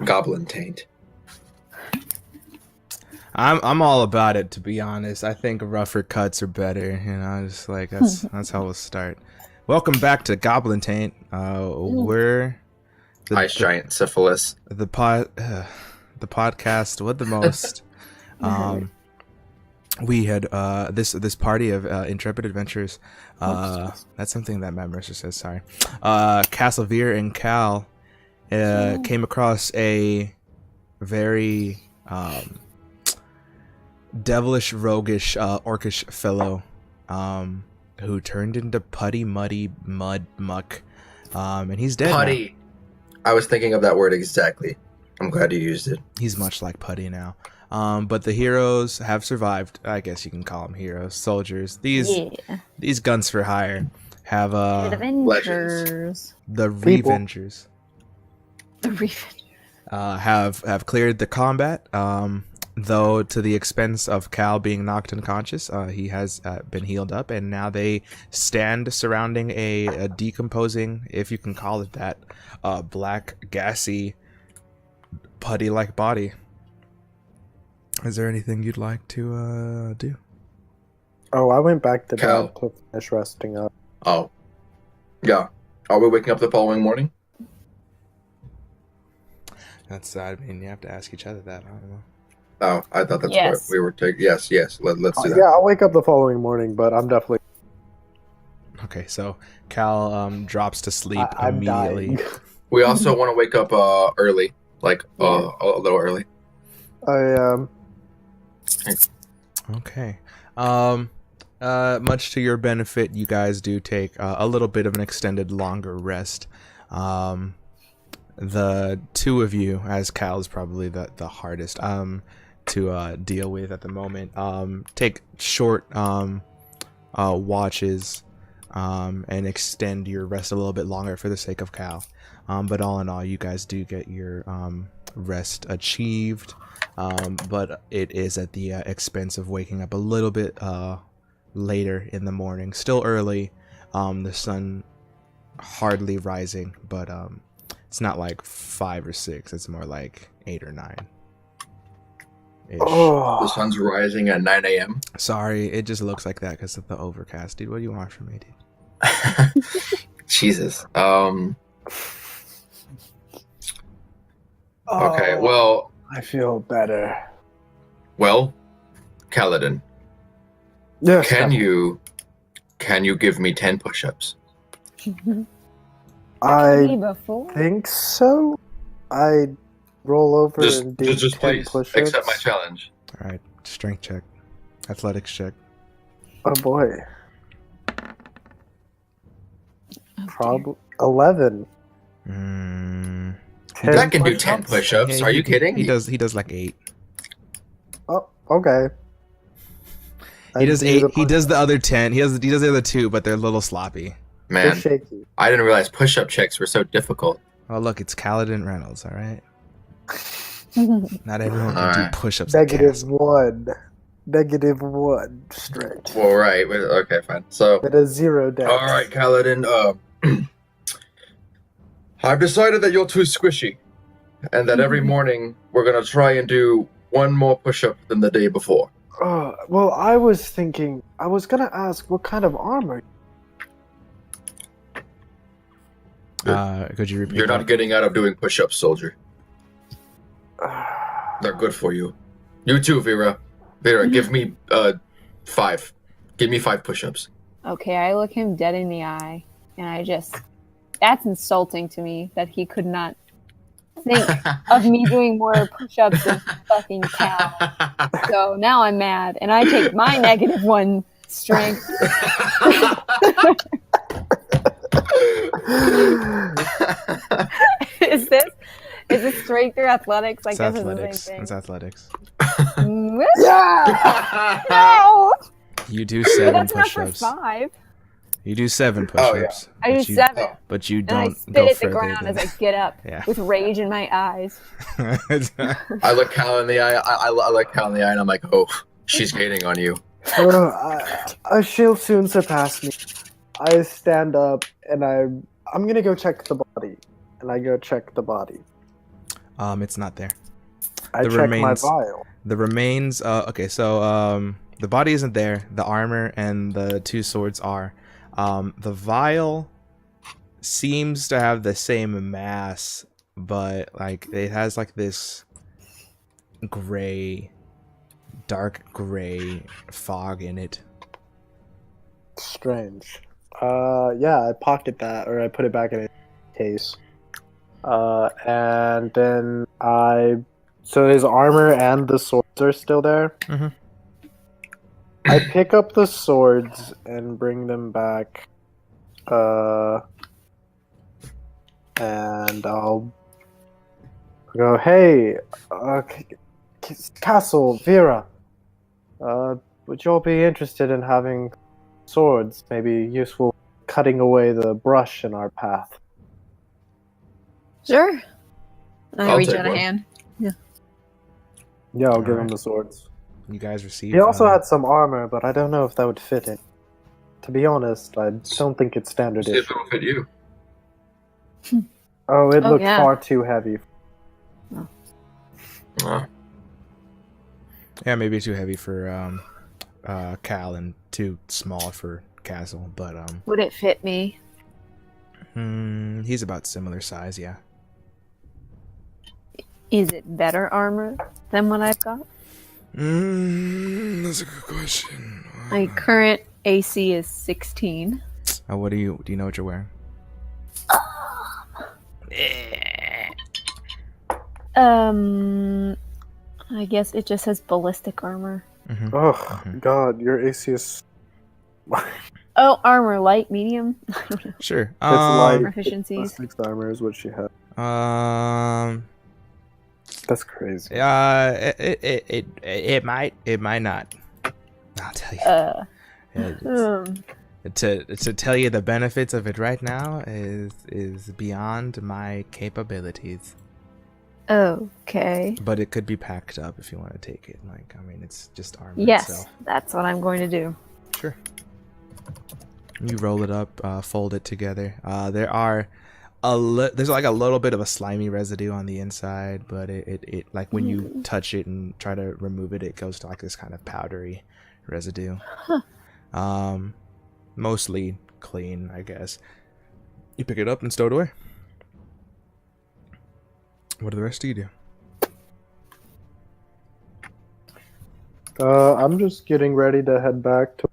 Goblin taint. I'm all about it, to be honest. I think rougher cuts are better. You know, just like that's how we'll start. Welcome back to Goblin Taint. We're Ice giant syphilis. the podcast with the most. We had this party of intrepid adventurers. That's something that Matt Mercer says. Sorry. Castleveer and Cal came across a very devilish, roguish, orcish fellow who turned into putty, muddy muck, and he's dead. Putty. Now. I was thinking of that word exactly. I'm glad you used it. He's much like putty now. But the heroes have survived. I guess you can call them heroes, soldiers. These guns for hire have the Revengers. The Revengers. Have cleared the combat. Though to the expense of Cal being knocked unconscious, he has been healed up, and now they stand surrounding a decomposing, if you can call it that, black, gassy, putty-like body. Is there anything you'd like to do? Oh, I went back to Cal. bed to finish resting up. Oh. Yeah. Are we waking up the following morning? That's, I mean, you have to ask each other that. I don't know. Oh, I thought that's Yes. what we were taking. Yes. Let's do that. Yeah, I'll wake up the following morning, but I'm definitely... Okay, so Cal drops to sleep I'm immediately. dying. We also want to wake up early, like a little early. Okay. Much to your benefit, you guys do take a little bit of an extended, longer rest. The two of you, as Cal is probably the hardest to deal with at the moment, take short watches and extend your rest a little bit longer for the sake of Cal. But all in all, you guys do get your rest achieved. But it is at the expense of waking up a little bit later in the morning. Still early, the sun hardly rising, but it's not like 5 or 6. It's more like 8 or 9. Oh. The sun's rising at 9 a.m. Sorry, it just looks like that because of the overcast, dude. What do you want from me, dude? Jesus. Okay. Well. I feel better. Well, Kaladin. Yes. Can you give me 10 push-ups? I think so. I roll over and do just 10 please push-ups. accept my challenge. All right, strength check, athletics check. Oh boy. Probably 11. That can do 10 push-ups. Yeah, Are you kidding? He does like 8. Oh, okay. He does 8. He does the other 10. He does the other 2, but they're a little sloppy. They're Man, shaky. I didn't realize push-up checks were so difficult. Oh look, it's Kaladin Reynolds. All right. Not everyone can All do right. push-ups. -1. -1 strength. Well, right. Okay, fine. So, With a 0 dex. all right, Kaladin. I've decided that you're too squishy, and that every morning we're gonna try and do one more push-up than the day before. Well, I was gonna ask what kind of armor. Could you repeat? You're that? not getting out of doing push-ups, soldier. They're good for you. You too, Vera. Vera, give me 5. Give me 5 push-ups. Okay, I look him dead in the eye, and that's insulting to me that he could not think of me doing more push-ups than fucking Cal. So now I'm mad, and I take my -1 strength. Is this strength or athletics? I It's guess athletics. it's the same It's thing. athletics. Yeah! No! You do But 7 that's not for push-ups. 5. You do 7 Oh, yeah. push-ups. I do but you- 7. But you And I don't spit go at the further ground than as I get up Yeah. with rage in my eyes. I look Cal in the eye. I look Cal in the eye, and I'm like, oh, she's gaining on you. She'll soon surpass me. I stand up and I'm gonna go check the body. And I go check the body. It's not there. I The check remains- my vial. The remains. Okay, so the body isn't there. The armor and the 2 swords are. The vial seems to have the same mass, but like it has like this gray, dark gray fog in it. Strange. Yeah, I pocket that, or I put it back in a case. And then so his armor and the swords are still there. Mhm. I pick up the swords and bring them back. And I'll go, hey, Castle, Vera, would you all be interested in having swords? Maybe useful cutting away the brush in our path. Sure. I I'll reach take out a one. hand. Yeah, I'll give him Alright. the swords. You guys receive. He also had some armor, but I don't know if that would fit it. To be honest, I don't think it's standard See if issue. it'll fit you. Oh, it Oh, looked yeah. far too heavy. Yeah, maybe too heavy for Cal and too small for Castle, but Would it fit me? he's about similar size, yeah. Is it better armor than what I've got? That's a good question. My current AC is 16. What do you know what you're wearing? I guess it just says ballistic armor. Mm-hmm. Oh, Mhm. God, your AC is... Oh, armor, light, medium. I don't know. Sure. light. Proficiencies. 6 armor is what she had. Um. That's crazy. It might not. I'll tell you. It's- to tell you the benefits of it right now is beyond my capabilities. Okay. But it could be packed up if you want to take it. Like, I mean, it's just armor Yes, itself. that's what I'm going to do. Sure. You roll it up, fold it together. There's like a little bit of a slimy residue on the inside, but it like when you touch it and try to remove it, it goes to like this kind of powdery residue. Huh. Mostly clean, I guess. You pick it up and stow it away. What do the rest of you do? I'm just getting ready to head back to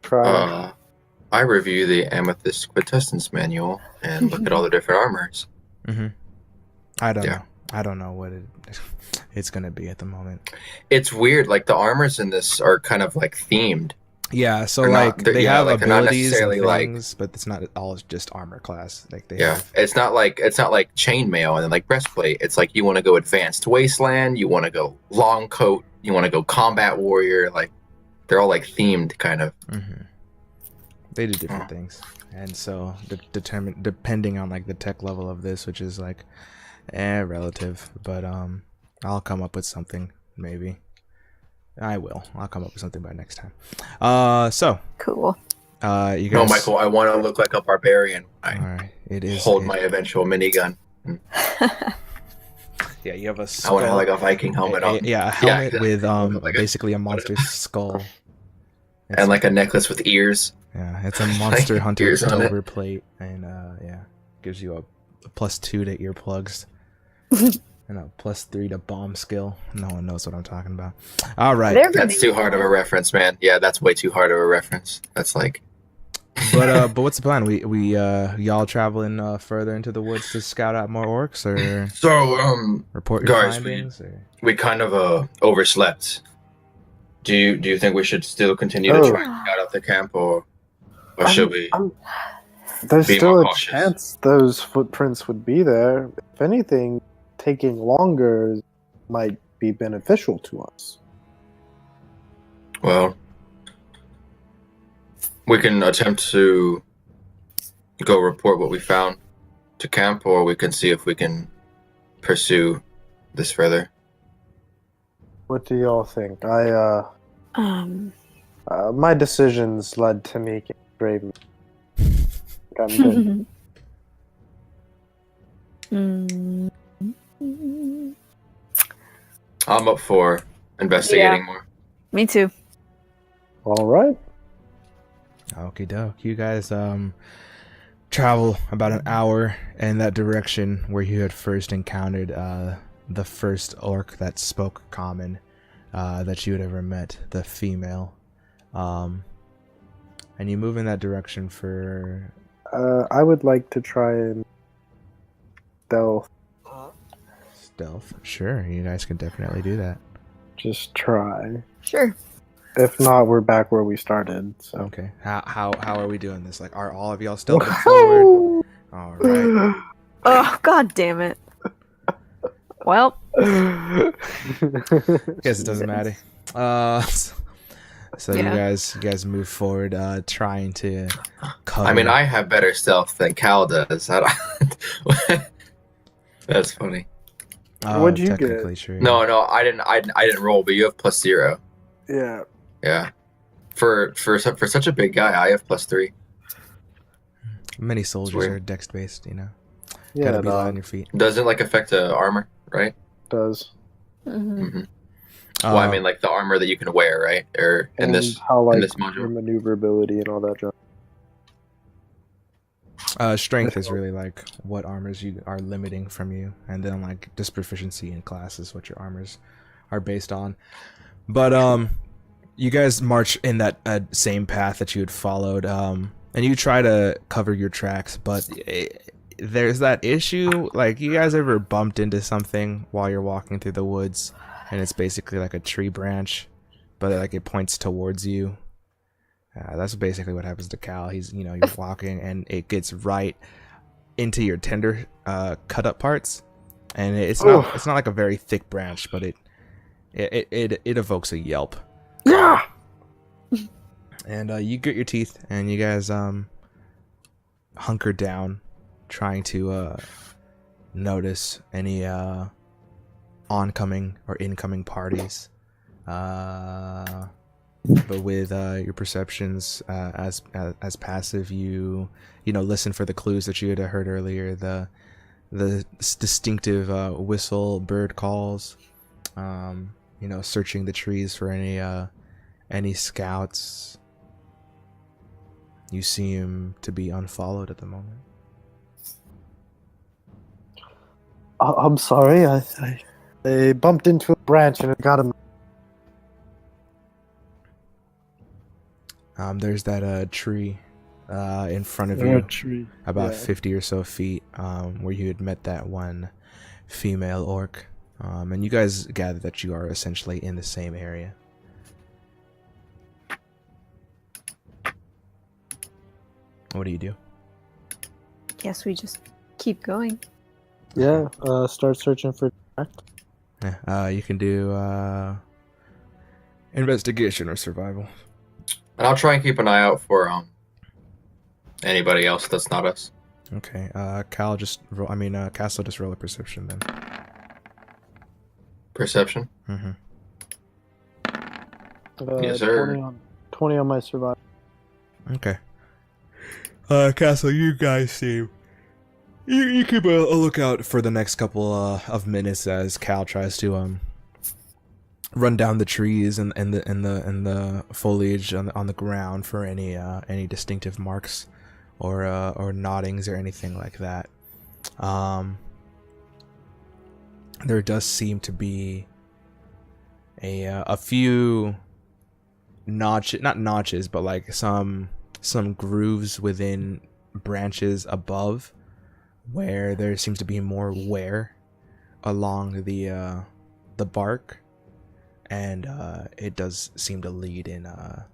try. I review the Amethyst Quintessence manual and look at all the different armors. Mm-hmm. I don't Yeah. know. I don't know what it's gonna be at the moment. It's weird, like the armors in this are kind of like themed. Yeah, so They're not- like they're- they yeah, have like, they're not abilities and necessarily, like- things, but it's not all just armor class. Like they Yeah, have. it's not like chainmail and then like breastplate. It's like you want to go advanced wasteland, you want to go long coat, you want to go combat warrior. Like they're all like themed kind of. Mm-hmm. They do different things, and so depending on like the tech level of this, which is like, relative. But I'll come up with something maybe. I'll come up with something by next time. So Cool. you guys. No, Michael, I want to look like a barbarian. All I right, it is. hold my eventual minigun. Yeah, you have a I skull. want to have like a Viking helmet on. Yeah, a helmet exactly. with Like a- basically a monster's skull. And like a necklace with ears. Yeah, it's a Monster Like Hunter ears on it. silver plate, and yeah, gives you a +2 to earplugs, and a +3 to bomb skill. No one knows what I'm talking about. All right, They're That's too hard of a reference, man. Yeah, that's way too hard of a reference. That's like. but what's the plan? We y'all traveling further into the woods to scout out more orcs, or So report your guys, findings? Or? we kind of overslept. Do you think we should still continue to Oh. try and scout out the camp, or should we? There's Be still more a cautious. chance those footprints would be there. If anything, taking longer might be beneficial to us. Well, we can attempt to go report what we found to camp, or we can see if we can pursue this further. What do y'all think? Um, My decisions led to me getting brave. I'm good. I'm up for investigating more. Me too. All right. Okie doke. You guys travel about an hour in that direction where you had first encountered the first orc that spoke common that you had ever met, the female. And you move in that direction for... I would like to try and stealth. Sure, you guys can definitely do that. just try. Sure. If not, we're back where we started. So. Okay. How are we doing this? Like, are all of y'all stealthing forward? All right. Oh, god damn it. Well. Guess it doesn't matter. So Yeah. you guys move forward, trying to cover. I mean, I have better stealth than Cal does. That's funny. What'd you get? technically true. No, I didn't roll, but you have +0. Yeah. Yeah. For such a big guy, I have +3. Many soldiers weird. are dex based, you know. Yeah, Gotta be it light on your feet. Doesn't like affect armor, right? does. Mhm. Mm-hmm. Well, I mean, like the armor that you can wear, right? Or in And this how, like, this module. your maneuverability and all that junk. Strength is really like what armors you are limiting from you, and then like just proficiency in classes, what your armors are based on. But you guys march in that same path that you had followed, and you try to cover your tracks, but there's that issue. Like, you guys ever bumped into something while you're walking through the woods, and it's basically like a tree branch, but like it points towards you? That's basically what happens to Cal. You're walking and it gets right into your tender cut up parts, and it's not like a very thick branch, but it evokes a yelp. Yeah. And you grit your teeth and you guys hunker down, trying to notice any oncoming or incoming parties. But with your perceptions as passive, you listen for the clues that you had heard earlier, the distinctive whistle bird calls, searching the trees for any scouts. You seem to be unfollowed at the moment. I'm sorry. I bumped into a branch and it got him. There's that tree in front of you, Tree. about Yeah. 50 or so feet, where you had met that one female orc. And you guys gather that you are essentially in the same area. What do you do? Guess we just keep going. Yeah. Start searching for. Yeah, you can do investigation or survival. And I'll try and keep an eye out for anybody else that's not us. Okay, Castle just roll a perception then. Perception. Mm-hmm. Yes, sir. 20 on my survival. Okay. Castle, you guys seem... You keep a lookout for the next couple of minutes as Cal tries to run down the trees and the foliage on the ground for any distinctive marks or noddings or anything like that. There does seem to be a few not notches, but like some grooves within branches above, where there seems to be more wear along the bark, and it does seem to lead in a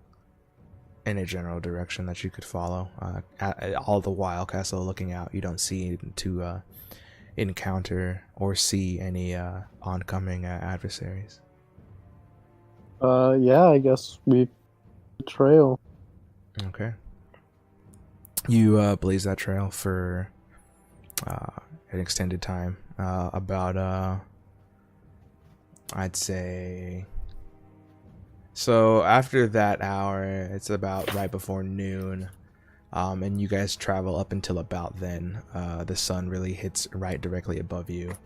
general direction that you could follow. All the while, Castle looking out, you don't see to encounter or see any oncoming adversaries. Yeah, I guess we trail. Okay. You blaze that trail for an extended time, about I'd say. So after that hour, it's about right before noon, and you guys travel up until about then. The sun really hits right directly above you.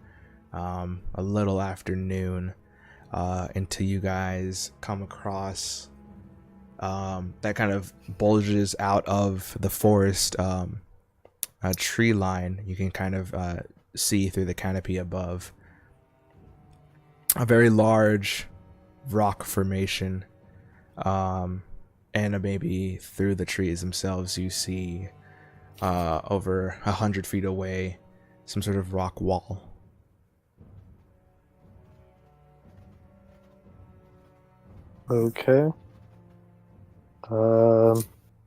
A little after noon, until you guys come across that kind of bulges out of the forest tree line. You can kind of see through the canopy above a very large rock formation, and maybe through the trees themselves you see over 100 feet away some sort of rock wall. Okay.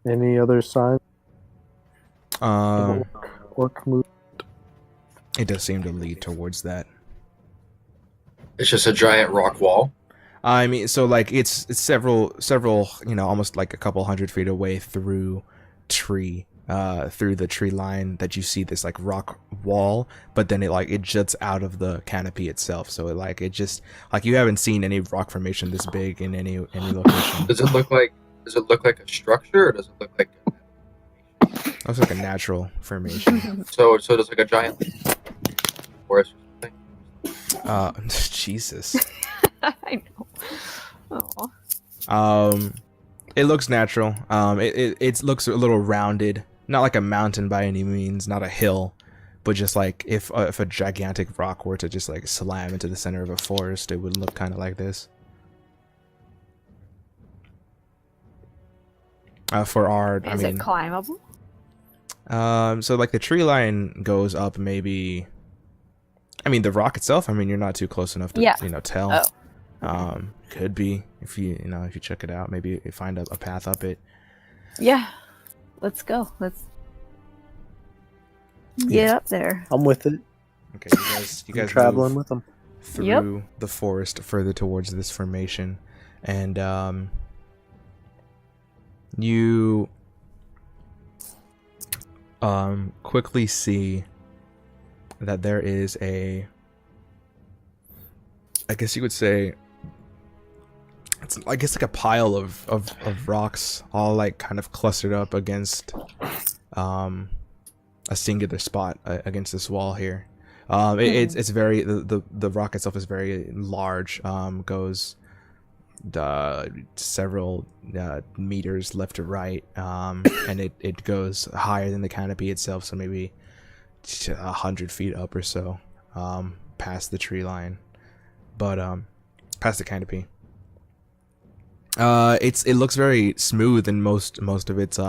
Any other signs? Orc move. It does seem to lead towards that. It's just a giant rock wall. I mean, so like it's several, almost like a couple 100 feet away through the tree line that you see this like rock wall, but then it juts out of the canopy itself. So it just like you haven't seen any rock formation this big in any location. Does it look like a structure, or does it look like Looks like a natural formation. so does like a giant forest or something? Jesus. I know. Oh. It looks natural. It looks a little rounded. Not like a mountain by any means, not a hill, but just like if a gigantic rock were to just like slam into the center of a forest, it would look kind of like this. For our, Is it climbable? So like the tree line goes up maybe. I mean the rock itself. I mean you're not too close enough to tell. Oh. Could be if you check it out. Maybe you find a path up it. Yeah. Let's go. Let's get up there. I'm with it. Okay, you guys traveling move with them through the forest further towards this formation, and you quickly see that there is I guess you could say it's like a pile of rocks all like kind of clustered up against a singular spot against this wall here. It's very the rock itself is very large, goes several meters left to right, and it goes higher than the canopy itself, so maybe 100 feet up or so, past the tree line, but past the canopy. It looks very smooth in most of its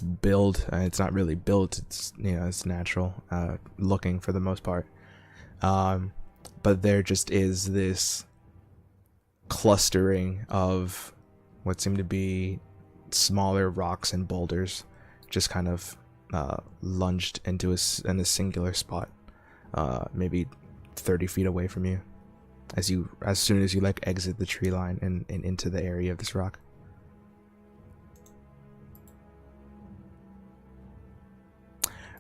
build. It's not really built. It's it's natural looking for the most part. But there just is this clustering of what seem to be smaller rocks and boulders, just kind of lunged into in a singular spot, maybe 30 feet away from you. As soon as you like exit the tree line and into the area of this rock.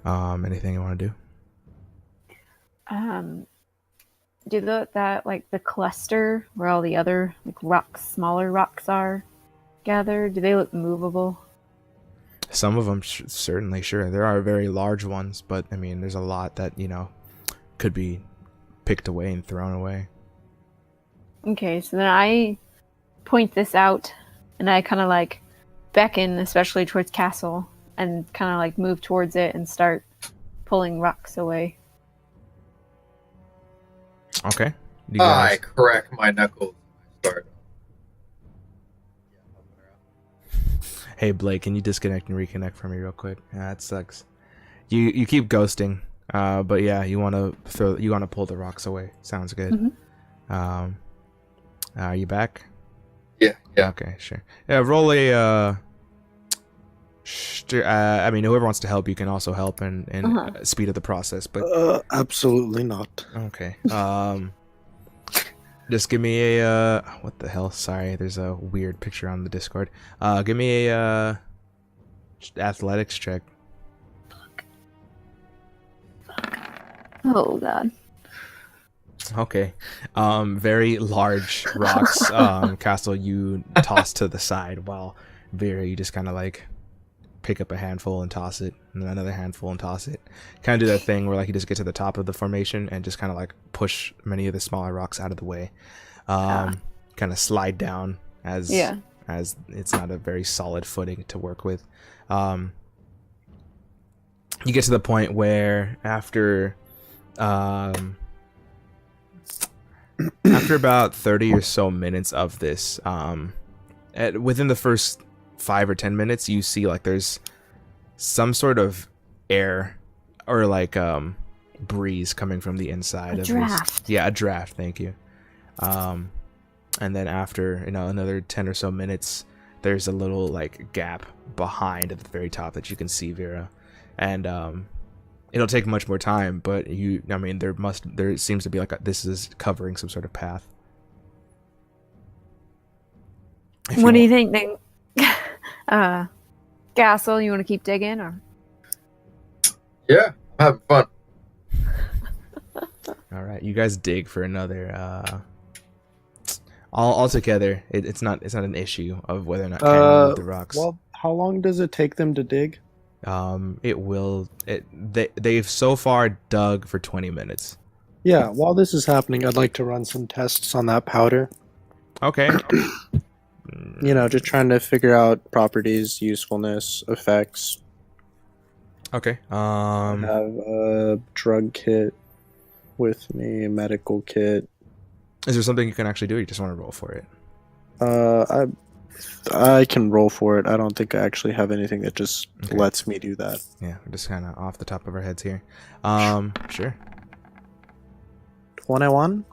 Anything you want to do? Do that like the cluster where all the other like smaller rocks are gathered? Do they look movable? Some of them certainly, sure. There are very large ones, but I mean, there's a lot that could be picked away and thrown away. Okay, so then I point this out, and I kind of like beckon, especially towards Castle, and kind of like move towards it and start pulling rocks away. Okay. I crack my knuckles. Start. Hey Blake, can you disconnect and reconnect from me real quick? That sucks. You keep ghosting, but yeah, you want to pull the rocks away. Sounds good. Mm-hmm. Are you back? Yeah. Okay, sure. Yeah, roll a. I mean, whoever wants to help, you can also help and speed up the process. But absolutely not. Okay. Just give me a what the hell? Sorry, there's a weird picture on the Discord. Give me a athletics check. Oh god. Okay. Very large rocks, Castle, you toss to the side, while Vera, you just kind of like pick up a handful and toss it, and then another handful and toss it. Kind of do that thing where like you just get to the top of the formation and just kind of like push many of the smaller rocks out of the way. Kind of slide down as it's not a very solid footing to work with. You get to the point where after about 30 or so minutes of this, within the first 5 or 10 minutes, you see like there's some sort of air or like breeze coming from the inside of draft. this. Yeah, a draft. Thank you. And then after another 10 or so minutes, there's a little like gap behind at the very top that you can see, Vera, and it'll take much more time, but there seems to be like this is covering some sort of path. What do you think, Nick? Gassel, you want to keep digging, or? Yeah, I'm having fun. All right, you guys dig for another. All together, it's not an issue of whether or not can you move the rocks. Well, how long does it take them to dig? They've so far dug for 20 minutes. Yeah, while this is happening, I'd like to run some tests on that powder. Okay. Just trying to figure out properties, usefulness, effects. Okay. I have a drug kit with me, a medical kit. Is there something you can actually do, or you just want to roll for it? I can roll for it. I don't think I actually have anything that just lets me do that. Yeah, we're just kind of off the top of our heads here. Sure. 21?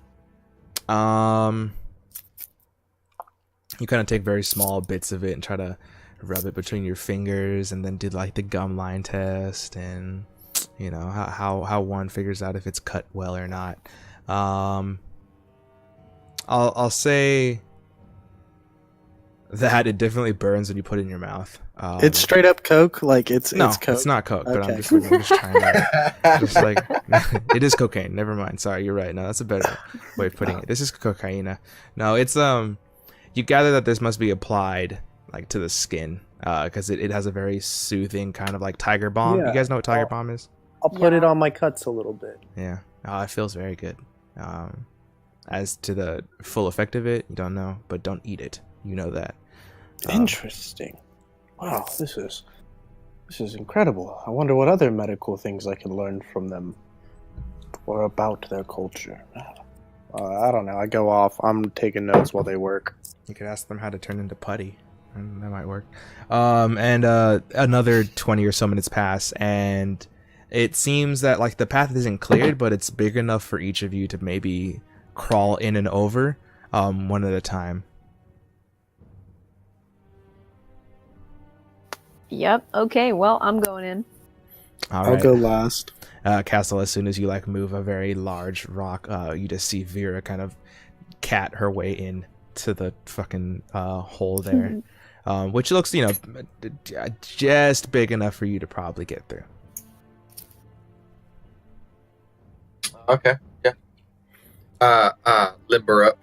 You kind of take very small bits of it and try to rub it between your fingers, and then do like the gum line test, and how one figures out if it's cut well or not. I'll say that it definitely burns when you put it in your mouth. It's straight up Coke? Like it's Coke? It's not Coke, but Okay. I'm just trying to it is cocaine. Never mind. Sorry, you're right. No, that's a better way of putting it. This is cocaine. No, it's you gather that this must be applied like to the skin, because it has a very soothing kind of like tiger balm. Yeah. You guys know what tiger balm is? I'll put it on my cuts a little bit. Yeah. It feels very good. As to the full effect of it, you don't know, but don't eat it. You know that. Interesting. Wow, this is incredible. I wonder what other medical things I can learn from them or about their culture. I don't know. I go off. I'm taking notes while they work. You could ask them how to turn into putty, and that might work. Another 20 or so minutes pass, and it seems that like the path isn't cleared, but it's big enough for each of you to maybe crawl in and over, one at a time. Yep. Okay. Well, I'm going in. All right. I'll go last. Castle, as soon as you like move a very large rock, you just see Vera kind of cat her way in to the fucking hole there, which looks, just big enough for you to probably get through. Okay, yeah. Limber up.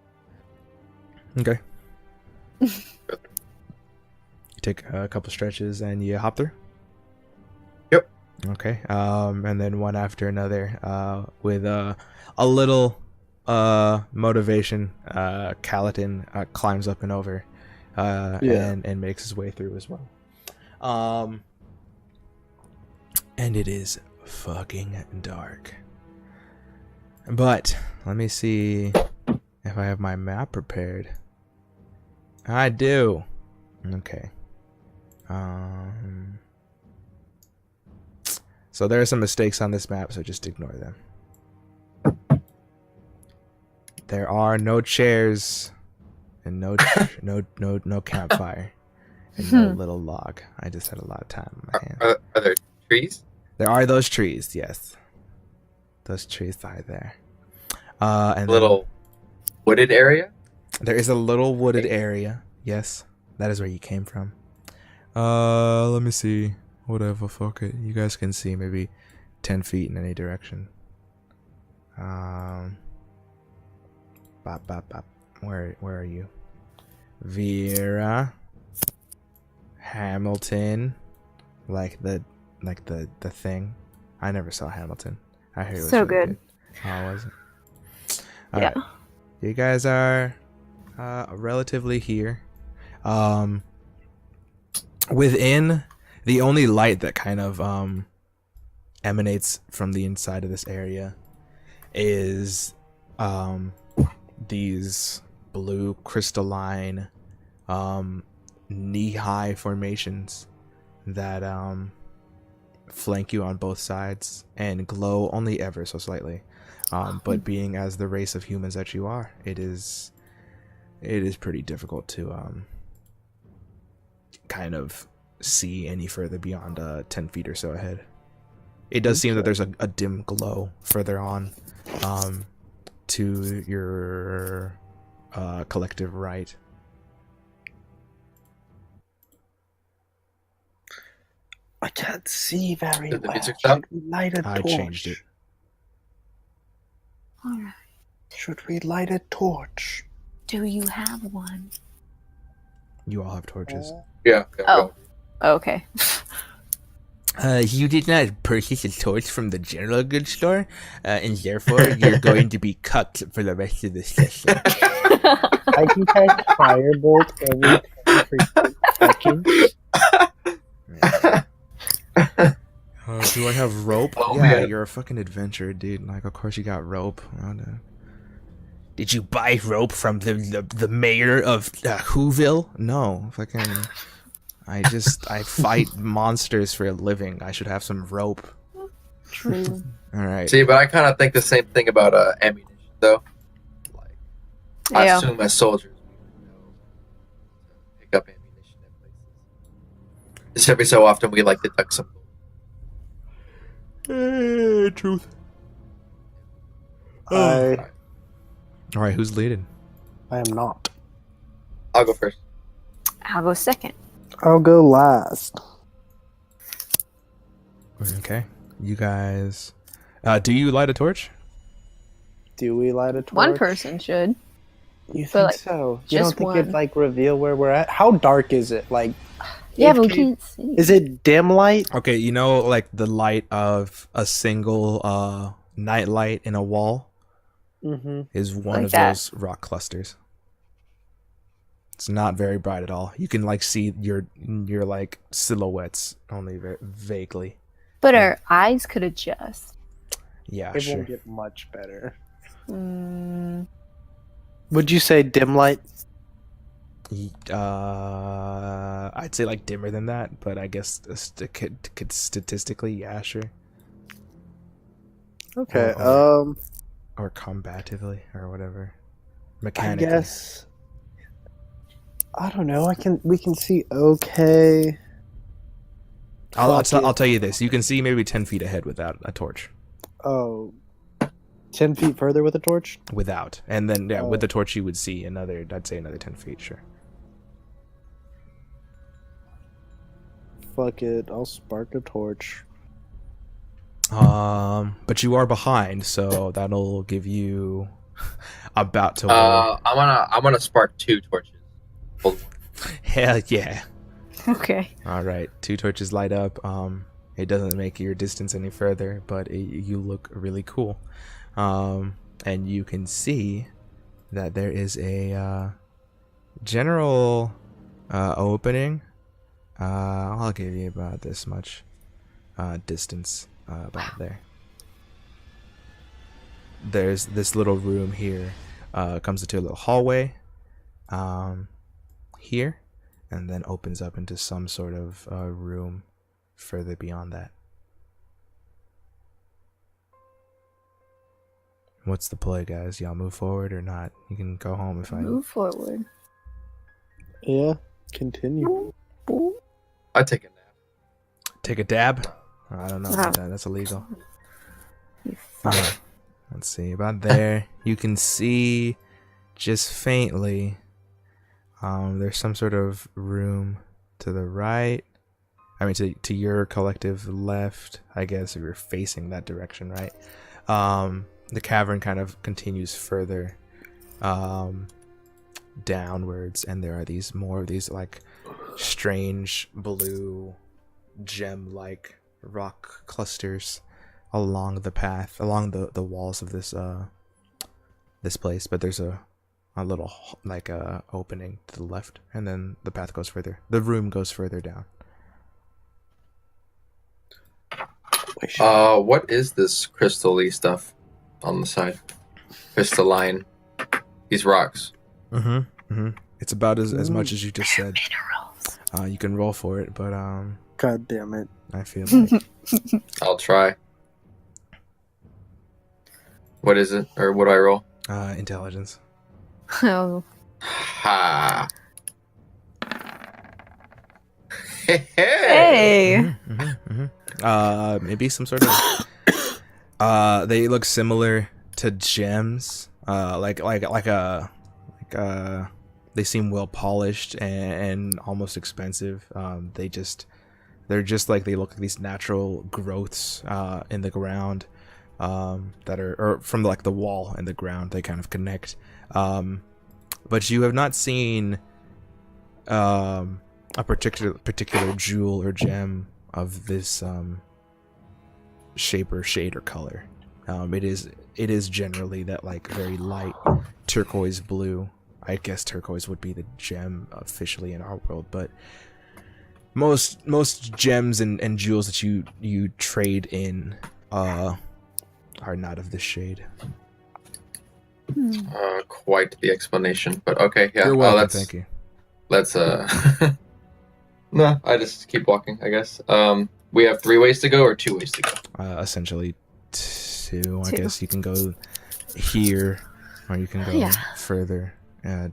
Okay. Take a couple stretches and you hop through. Yep. Okay. And then one after another, with a little motivation, Calatin climbs up and over, and makes his way through as well. And it is fucking dark. But let me see if I have my map prepared. I do. Okay. So there are some mistakes on this map, so just ignore them. There are no chairs and no campfire and no little log. I just had a lot of time on my hands. Are there trees? There are those trees, yes. Those trees are there. And Little wooded area? there is a little wooded area. Yes, that is where you came from. Let me see. Whatever, fuck it. You guys can see maybe 10 feet in any direction. Bop, bop, bop. Where are you? Vera. Hamilton. like the thing. I never saw Hamilton. I heard it was So really good. Oh, was it? Yeah. Alright. You guys are relatively here. Within, the only light that kind of emanates from the inside of this area is these blue crystalline knee-high formations that flank you on both sides and glow only ever so slightly. But being as the race of humans that you are, it is pretty difficult to kind of see any further beyond 10 feet or so ahead. It does seem that there's a dim glow further on to your collective right. I can't see very Did the well. music stop? Should we light a I torch? changed it. All right. Should we light a torch? Do you have one? You all have torches. Yeah. Oh. Okay. You did not purchase a torch from the general goods store, and therefore you're going to be cut for the rest of the session. I can cast firebolt every 10 seconds. Do I have rope? Oh, yeah, man. you're a fucking adventurer, dude. Like, of course you got rope. Did you buy rope from the mayor of Whoville? No, fucking. I fight monsters for a living. I should have some rope. True. All right. See, but I kind of think the same thing about ammunition, though. Like, I Yeah. assume as soldiers, we know to pick up ammunition at places. Just every so often, we like to duck some. Truth. I All right, who's leading? am not. I'll go first. I'll go second. I'll go last. Okay. You guys. Do you light a torch? Do we light a torch? One person should. You think like, so? You just don't think one. it'd like reveal where we're at? How dark is it? Like, Yeah, if but we you- can't see. Is it dim light? Okay, you know, like the light of a single night light in a wall Mm-hmm. is one Like of that. those rock clusters. It's not very bright at all. You can like see your like silhouettes only very vaguely. But our eyes could adjust. Yeah, It sure. won't get much better. Mm, Would you say dim light? I'd say like dimmer than that, but I guess could statistically, yeah, sure. Okay. Or combatively, or whatever. I Mechanically. guess. I don't know. We can see okay. I'll Fuck it. tell you this. You can see maybe 10 feet ahead without a torch. Oh. 10 feet further with a torch? Without. And then, yeah, Oh. with the torch, you would see I'd say another 10 feet, sure. Fuck it. I'll spark a torch. But you are behind, so that'll give you about to roll. I'm gonna spark 2 torches. Hold on. Hell yeah. okay. All right, 2 torches light up. It doesn't make your distance any further, but you look really cool. And you can see that there is a general opening. I'll give you about this much distance about there. There's this little room here. Comes into a little hallway here, and then opens up into some sort of room further beyond that. What's the play, guys? Y'all move forward or not? You can go home if I... Move forward. Yeah. Continue. I take a nap. Take a dab? I don't know about that. That's illegal. You fuck. Alright. Let's see. About there. You can see just faintly there's some sort of room to the right. I mean, to your collective left, I guess, if you're facing that direction, right? The cavern kind of continues further downwards, and there are more of these like strange blue gem-like rock clusters along the path, along the walls of this place, but there's a little like opening to the left, and then the path goes further. The room goes further down. What is this crystal-y stuff on the side? Crystalline. These rocks. It's about as much as you just said. You can roll for it, but God damn it. I feel like I'll try. What is it? Or what do I roll? intelligence. Oh, Ha! hey. Maybe some sort of they look similar to gems. They seem well polished and almost expensive. They're just like, they look like these natural growths in the ground that are, or from like the wall and the ground. They kind of connect. But you have not seen a particular jewel or gem of this shape or shade or color. It is generally that like very light turquoise blue. I guess turquoise would be the gem officially in our world, but most gems and jewels that you trade in are not of this shade. Quite the explanation, but okay, yeah. You're welcome, thank you. Let's no, I just keep walking, I guess. We have 3 ways to go or 2 ways to go? Essentially 2. I guess you can go here, or you can go further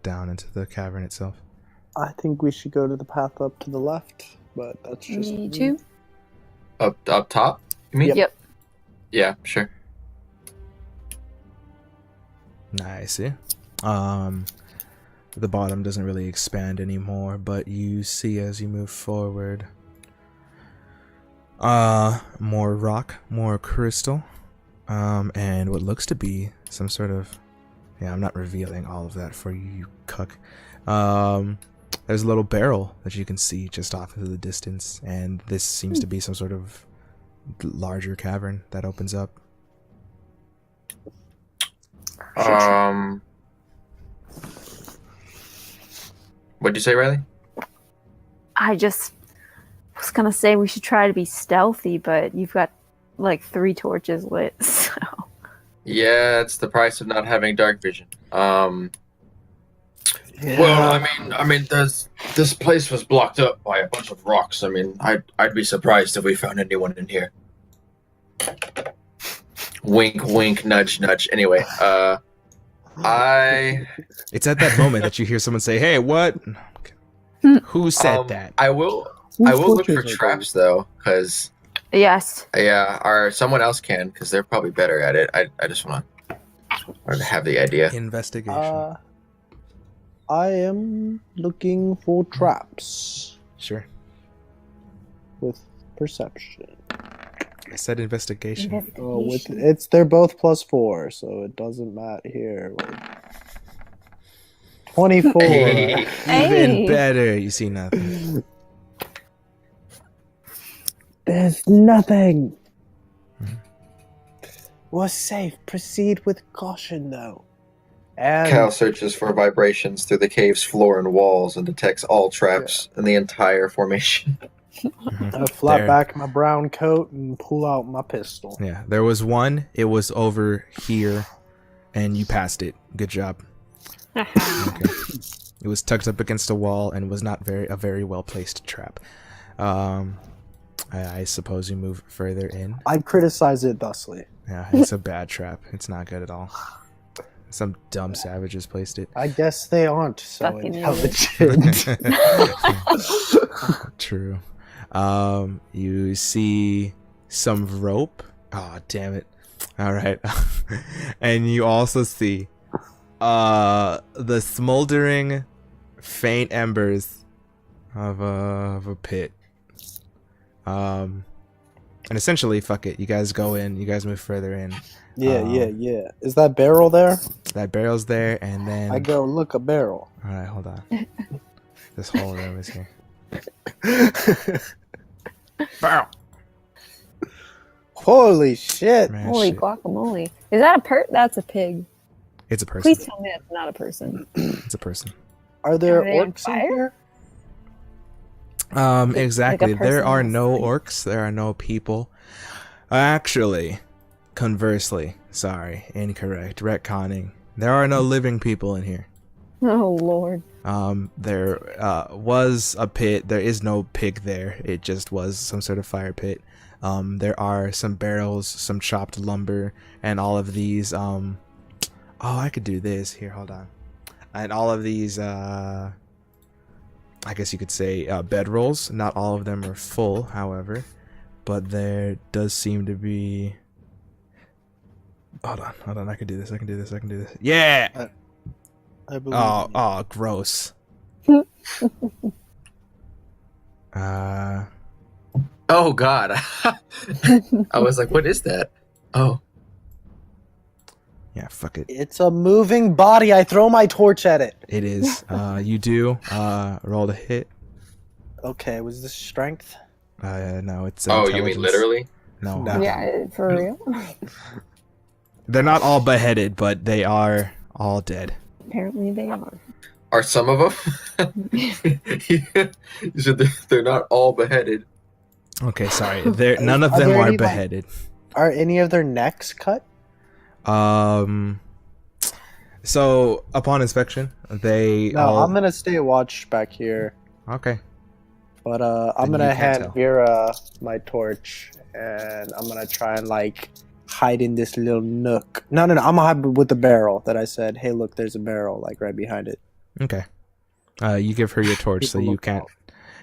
down into the cavern itself. I think we should go to the path up to the left, but that's just Me too. Up top, you mean? Yep. Yeah, sure. Nice. The bottom doesn't really expand anymore, but you see as you move forward, more rock, more crystal, and what looks to be some sort of, I'm not revealing all of that for you, you cuck. There's a little barrel that you can see just off into the distance, and this seems to be some sort of larger cavern that opens up. What'd you say, Riley? I just was gonna say we should try to be stealthy, but you've got like 3 torches lit, so. Yeah, it's the price of not having dark vision. Yeah. Well, I mean, this place was blocked up by a bunch of rocks. I mean, I'd be surprised if we found anyone in here. Wink, wink, nudge, nudge. Anyway, It's at that moment that you hear someone say, "Hey, what? Who said that?" I will look for traps though, because Yes. or someone else can, because they're probably better at it. I just want to have the idea. Investigation. I am looking for traps Sure. with perception. I said investigation. Oh, they're both +4, so it doesn't matter here. 24. Hey. Even better. You see nothing. There's nothing. We're safe. Proceed with caution, though. And Cal searches for vibrations through the cave's floor and walls and detects all traps in the entire formation. I flap back my brown coat and pull out my pistol. Yeah, there was one. It was over here, and you passed it. Good job. Okay. It was tucked up against a wall and was not a very well placed trap. I suppose you move further in. I'd criticize it thusly. Yeah, it's a bad trap. It's not good at all. Some dumb savages placed it. I guess they aren't so Fucking intelligent. True. You see some rope. Oh, damn it. All right. And you also see the smoldering faint embers of a pit. And essentially, fuck it. You guys go in. You guys move further in. Yeah. Is that barrel there? That barrel's there, and then I go, look, a barrel. all right, hold on. This whole room is here. Bow. Holy shit! Man, Holy shit. guacamole! Is that a That's a pig. It's a person. Please tell me it's not a person. It's a person. Are there Are they on orcs in fire? here? Exactly. There person are on no fire. orcs. There are no people. Actually, conversely, sorry, incorrect. Retconning. There are no living people in here. Oh Lord. There was a pit. There is no pig there. It just was some sort of fire pit. There are some barrels, some chopped lumber, and all of these. Oh, I could do this. Here, hold on. And all of these. I guess you could say bedrolls. Not all of them are full, however, but there does seem to be. Hold on. I can do this. Yeah. I believe. in you. Oh, gross. Oh God. I was like, what is that? Oh. Yeah, fuck it. It's a moving body. I throw my torch at it. It is. You do. Roll to hit. Okay, was this strength? No, it's Oh, you mean intelligence. literally? No. No. Yeah, for real. They're not all beheaded, but they are all dead. Apparently they are. Are some of them? You said they're not all beheaded. Okay, sorry. None of Are them there are any, like- beheaded. Are any of their necks cut? So upon inspection, they No, all. I'm gonna stay watch back here. Okay. But I'm Then you gonna can't hand tell. Vera my torch, and I'm gonna try and like hide in this little nook. No, I'm gonna hide with the barrel that I said. Hey, look, there's a barrel like right behind it. Okay. You give her your torch, so People you look can't. out.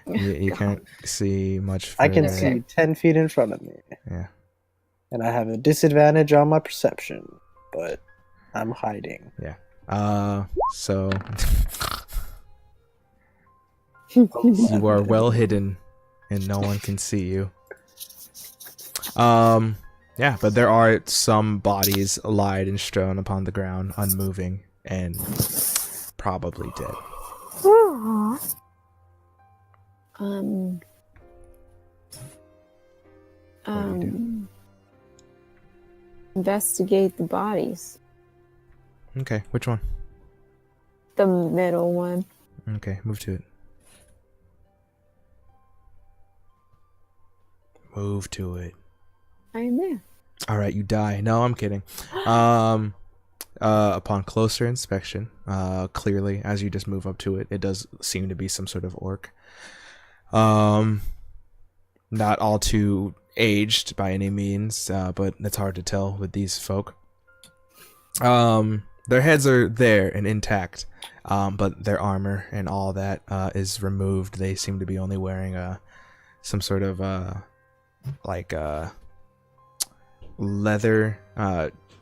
You can't see much. I can further. see 10 feet in front of me. Yeah. And I have a disadvantage on my perception, but I'm hiding. So you are well hidden, and no one can see you. Yeah, but there are some bodies lied and strewn upon the ground, unmoving and probably dead. Um. What do you Investigate the bodies. Okay, which one? The middle one. Okay, move to it. Move to it. I am there. All right, you die. No, I'm kidding. Upon closer inspection, clearly, as you just move up to it, it does seem to be some sort of orc. Not all too aged by any means, but it's hard to tell with these folk. Their heads are there and intact, but their armor and all that is removed. They seem to be only wearing some sort of leather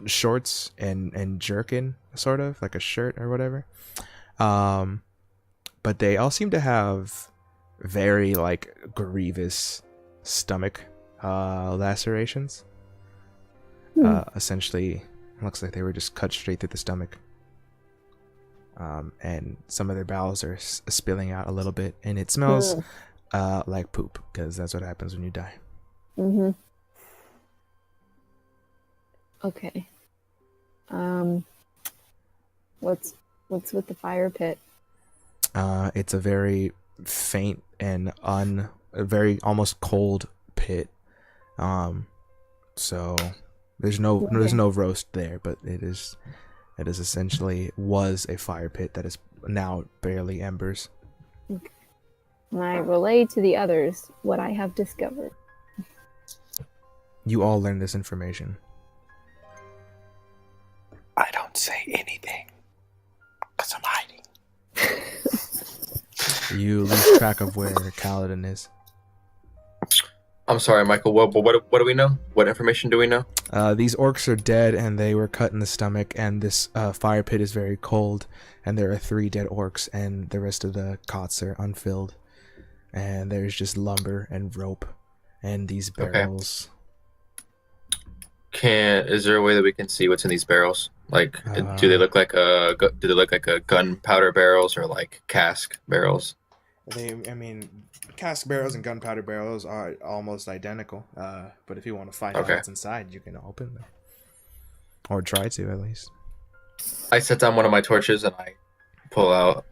shorts and jerkin, sort of like a shirt or whatever. But they all seem to have very like grievous stomach lacerations. Essentially, looks like they were just cut straight through the stomach. And some of their bowels are spilling out a little bit, and it smells like poop, because that's what happens when you die. Mm-hmm. Okay. What's with the fire pit? It's a very faint and a very almost cold pit. So there's no roast there, but it is essentially was a fire pit that is now barely embers. Okay. And I relay to the others what I have discovered. You all learn this information. I don't say anything because I'm hiding. You lose track of where Kaladin is. I'm sorry, Michael. What do we know? What information do we know? These orcs are dead, and they were cut in the stomach, and this fire pit is very cold, and there are 3 dead orcs, and the rest of the cots are unfilled, and there's just lumber and rope and these barrels. Is there a way that we can see what's in these barrels? Like, do they look like gunpowder barrels or like cask barrels? I mean, cask barrels and gunpowder barrels are almost identical. But if you want to find out what's inside, you can open them, or try to at least. I set down one of my torches and I pull out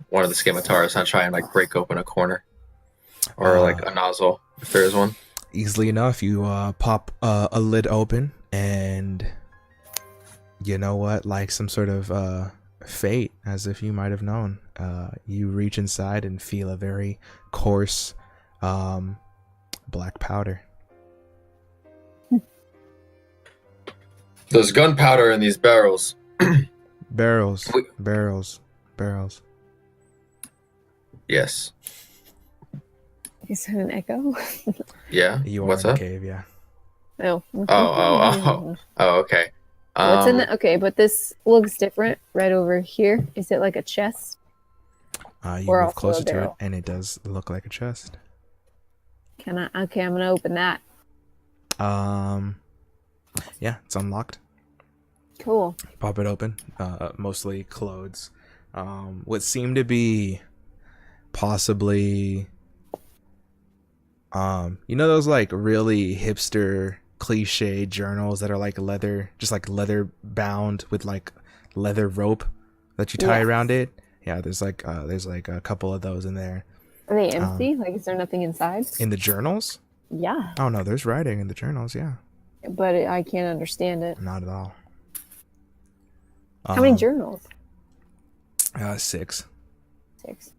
one of the scimitars and I try and like break open a corner or like a nozzle if there is one. Easily enough, you pop a lid open, and you know what? Like some sort of fate, as if you might have known. You reach inside and feel a very coarse black powder. There's gunpowder in these barrels. Barrels. Yes. Is that an echo? Yeah. You are What's in up? the cave, yeah. No. Oh, okay. What's in the okay? But this looks different right over here. Is it like a chest? You Or move also closer a to it, barrel? and it does look like a chest. Can I? Okay, I'm gonna open that. Yeah, it's unlocked. Cool. Pop it open. Mostly clothes. What seem to be possibly, you know those like really hipster cliche journals that are like leather, just like leather bound with like leather rope that you tie around it. Yeah, there's like a couple of those in there. Are they empty? Like, is there nothing inside? In the journals? Yeah, Oh no, there's writing in the journals. Yeah, but I can't understand it. not at all. How many journals? 6. 6.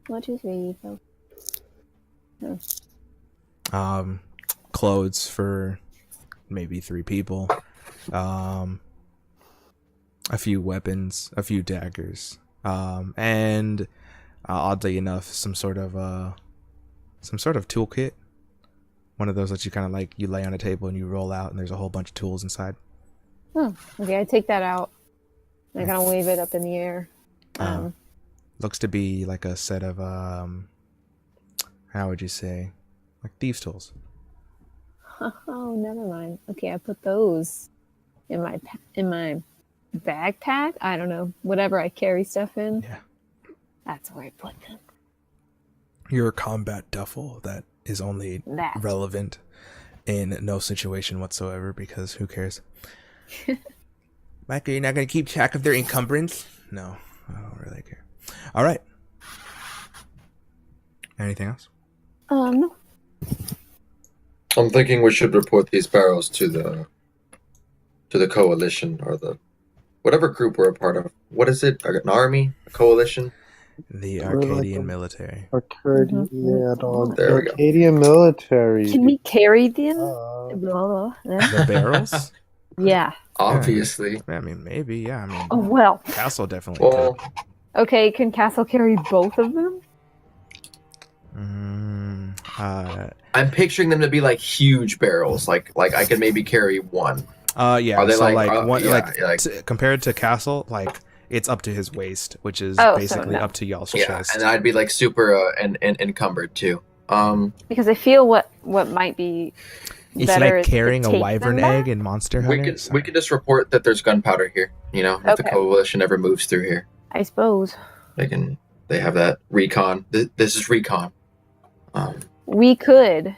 1, 2, 3, 4. Clothes for maybe 3 people. A few weapons, a few daggers, and oddly enough, some sort of toolkit. One of those that you kind of like you lay on a table and you roll out, and there's a whole bunch of tools inside. Okay, I take that out. I gotta wave it up in the air. Looks to be like a set of how would you say, like thieves' tools. Oh, never mind. Okay, I put those in my backpack. I don't know, whatever I carry stuff in. Yeah. That's where I put them. Your combat duffel that is only That. relevant in no situation whatsoever, because who cares? Mike, are you not going to keep track of their encumbrance? No, I don't really care. All right. Anything else? No. I'm thinking we should report these barrels to the coalition or the whatever group we're a part of. What is it? An army? A coalition? The We're like Arcadian a- military. Arcadian, yeah, dog. There we go. Arcadian military. Can we carry them? Uh, Blah, blah. The barrels? Yeah. Obviously. I mean, maybe, yeah. I mean, Oh, well. Castle definitely Well, could. Okay, can Castle carry both of them? I'm picturing them to be like huge barrels. Like I could maybe carry one. Yeah. Are they so like, one, yeah, like compared to Castle, like it's up to his waist, which is Oh, so basically no. up to y'all's yeah, chest. and I'd be like super and encumbered too. Because I feel what might be It's better like is to carrying a take wyvern them back. egg in Monster we Hunter. could just report that there's gunpowder here. You know, if the Okay. coalition ever moves through here, I suppose. they have that recon. This is recon. We could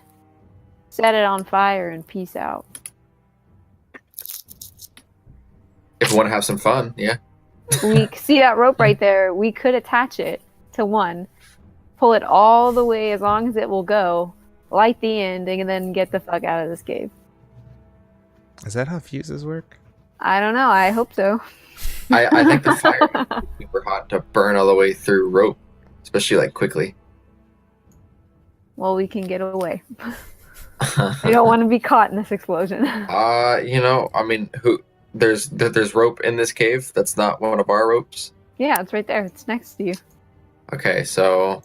set it on fire and peace out. If you want to have some fun, yeah. We see that rope right there. We could attach it to one, pull it all the way as long as it will go, light the end, and then get the fuck out of this cave. Is that how fuses work? I don't know. I hope so. I think the fire would be super hot to burn all the way through rope, especially like quickly. Well, we can get away. We don't want to be caught in this explosion. You know, I mean, there's rope in this cave. That's not one of our ropes. Yeah, it's right there. It's next to you. Okay, so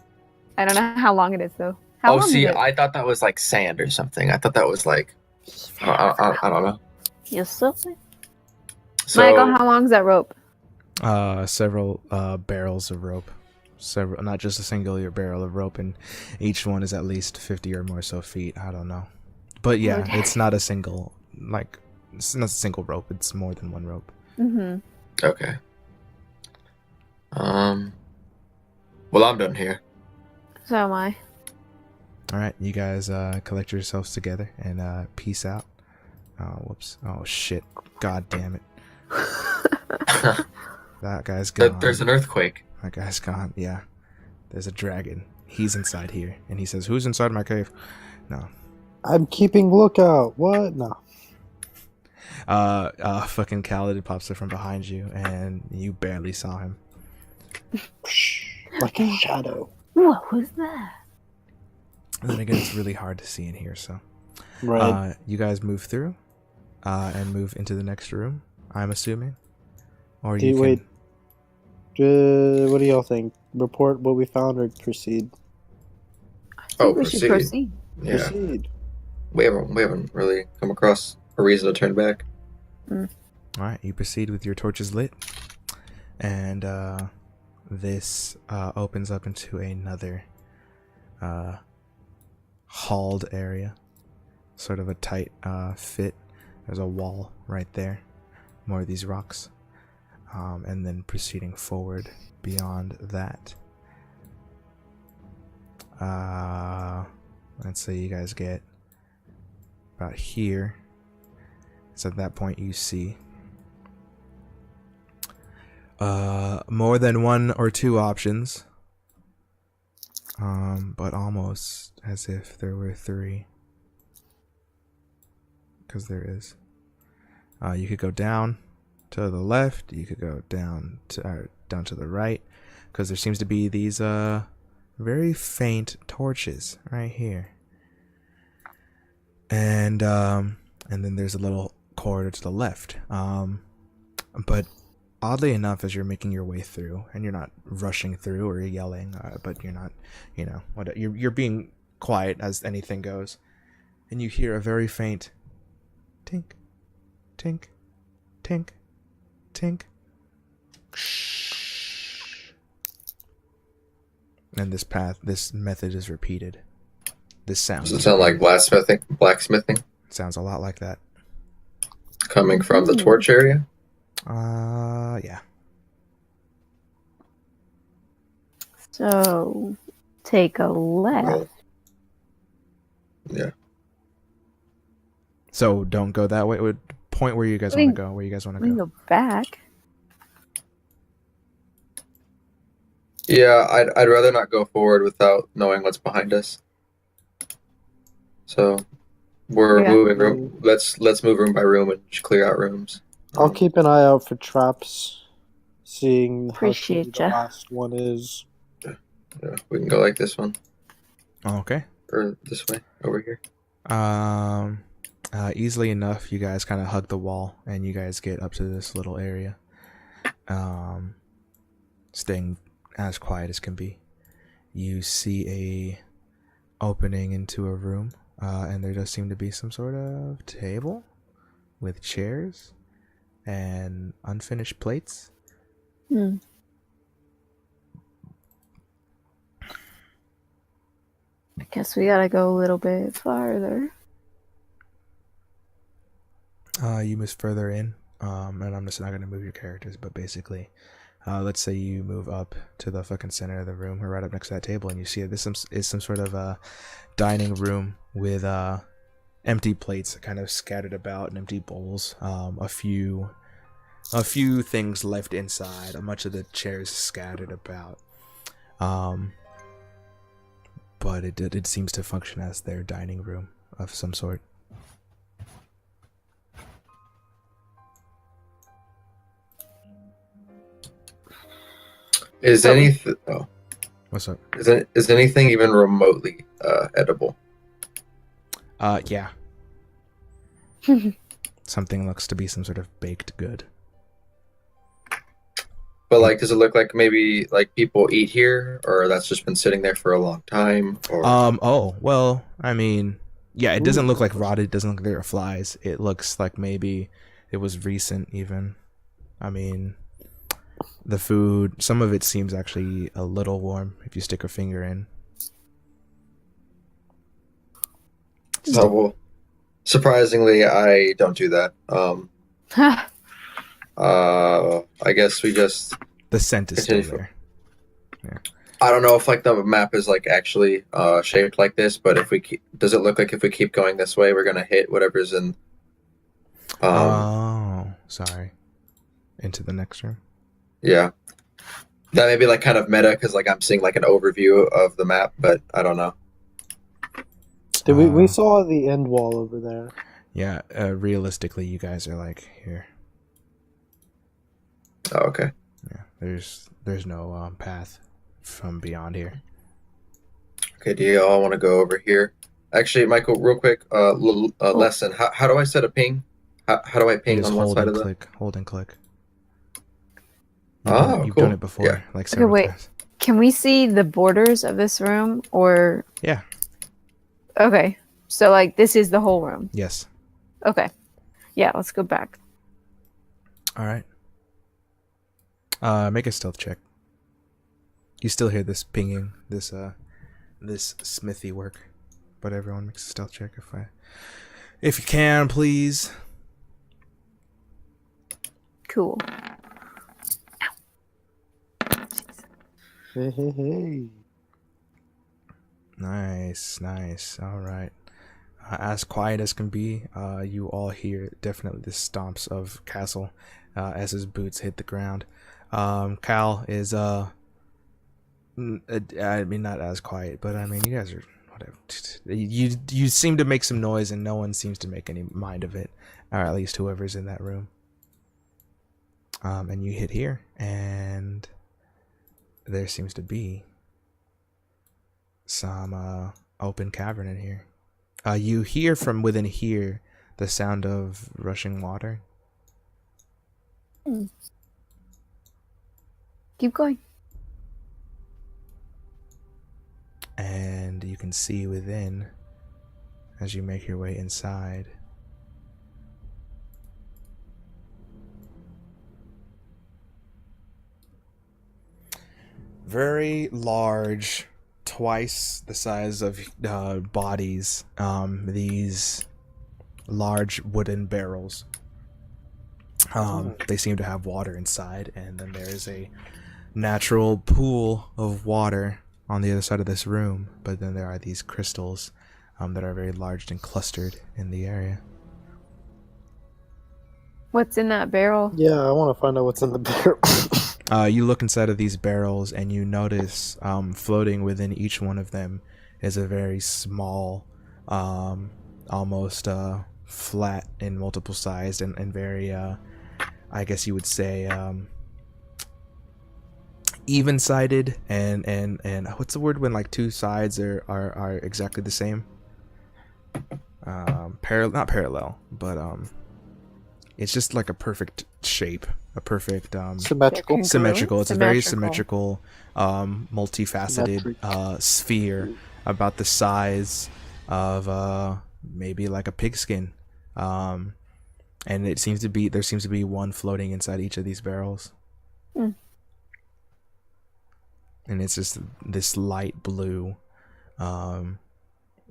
I don't know how long it is though. How long see, is it? I thought that was like sand or something. I thought that was like I don't know. You still? So Michael, how long is that rope? Several barrels of rope. Several, not just a singular barrel of rope, and each one is at least 50 or more so feet. I don't know, but yeah, Okay. it's not a single it's not a single rope. It's more than one rope. Mm-hmm. okay. Well, I'm done here. So am I. All right, you guys collect yourselves together and peace out. Oh, whoops. Oh, shit. God damn it. That guy's gone. There's an earthquake. That guy's gone. Yeah. There's a dragon. He's inside here. And he says, who's inside my cave? No. I'm keeping lookout. What? No. Fucking Khaled pops up from behind you, and you barely saw him. Like a shadow. What was that? And then again, it's really hard to see in here, so. Right. You guys move through, and move into the next room, I'm assuming. Or Do you you can... wait? What do y'all think? Report what we found or proceed? I think we should proceed. Yeah. Proceed. We haven't really come across a reason to turn back. Alright, you proceed with your torches lit. And this opens up into another hauled area. Sort of a tight fit. There's a wall right there. More of these rocks. And then proceeding forward beyond that. Let's say you guys get about here. So at that point you see more than one or two options. But almost as if there were three. Because there is. You could go down to the left. You could go down to the right. Because there seems to be these very faint torches right here. And then there's a little corridor to the left. But oddly enough, as you're making your way through, and you're not rushing through or yelling, but you're not, you're being quiet as anything goes, and you hear a very faint tink, tink, tink, tink. And this method is repeated. This sound. Does it sound like blacksmithing? Sounds a lot like that. Coming from the torch area? Yeah. So, take a left. Well, yeah. So don't go that way. Point where you guys want to go. Where you guys want to We can go. go back. Yeah, I'd rather not go forward without knowing what's behind us. So we're moving room. Let's move room by room and just clear out rooms. I'll keep an eye out for traps, seeing how Appreciate shitty the last one is. Yeah, we can go like this one. Okay. Or this way, over here. Easily enough, you guys kind of hug the wall, and you guys get up to this little area. Staying as quiet as can be. You see a opening into a room, and there does seem to be some sort of table with chairs and unfinished plates. I guess we gotta go a little bit farther. You move further in, and I'm just not going to move your characters, but basically, let's say you move up to the fucking center of the room, or right up next to that table, and you see this is some sort of a dining room with empty plates kind of scattered about and empty bowls, a few things left inside, much of the chairs scattered about, but it seems to function as their dining room of some sort. Is anything? Oh, What's up? Is anything even remotely edible? Yeah. Something looks to be some sort of baked good. But like, does it look like maybe like people eat here, or that's just been sitting there for a long time? Or... Oh, well, I mean, yeah, it doesn't look like rotted. It doesn't look like there are flies. It looks like maybe it was recent even. I mean, the food, some of it seems actually a little warm if you stick a finger in. Oh, well, surprisingly, I don't do that. I guess we just The scent is still there. Yeah. I don't know if like the map is like actually shaped like this, but if we does it look like if we keep going this way, we're gonna hit whatever's in. Sorry. Into the next room. Yeah, that may be like kind of meta because like I'm seeing like an overview of the map, but I don't know. We saw the end wall over there. Yeah, realistically, you guys are like here. Oh, okay. Yeah, there's no path from beyond here. Okay, do you all want to go over here? Actually, Michael, real quick, lesson. How do I set a ping? How do I ping Just on one hold side and of click. Hold and click. You've Done it before, Yeah. like several wait. times. Can we see the borders of this room, or? Yeah. Okay, so like this is the whole room. Yes. Okay, yeah, let's go back. All right. Make a stealth check. You still hear this pinging, this smithy work, but everyone makes a stealth check if you can, please. Cool. Hey. Nice. All right. As quiet as can be, you all hear definitely the stomps of Castle as his boots hit the ground. Cal is I mean, not as quiet, but I mean, you guys are whatever. You seem to make some noise, and no one seems to make any mind of it, or at least whoever's in that room. And you hit here, and there seems to be some open cavern in here. You hear from within here the sound of rushing water. Keep going. And you can see within, as you make your way inside, very large, twice the size of bodies, these large wooden barrels. They seem to have water inside, and then there is a natural pool of water on the other side of this room, but then there are these crystals that are very large and clustered in the area. What's in that barrel? Yeah, I want to find out what's in the barrel. You look inside of these barrels, and you notice floating within each one of them is a very small, almost flat and multiple sized and very, I guess you would say, even-sided and what's the word when like two sides are exactly the same? Not parallel, but it's just like a perfect shape, a perfect Symmetrical. symmetrical. It's a very symmetrical, multifaceted sphere about the size of maybe like a pigskin, and there seems to be one floating inside each of these barrels. And it's just this light blue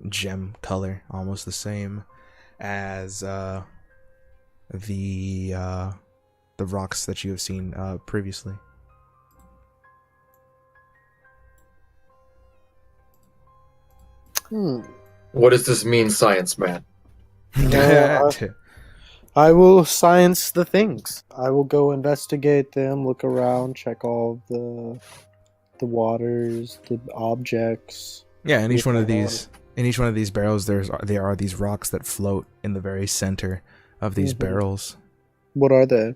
gem color, almost the same as the rocks that you have seen previously. What does this mean, science man? I will science the things. I will go investigate them, look around, check all the waters, the objects. Yeah, in each one of these barrels, there are these rocks that float in the very center of these barrels. What are they?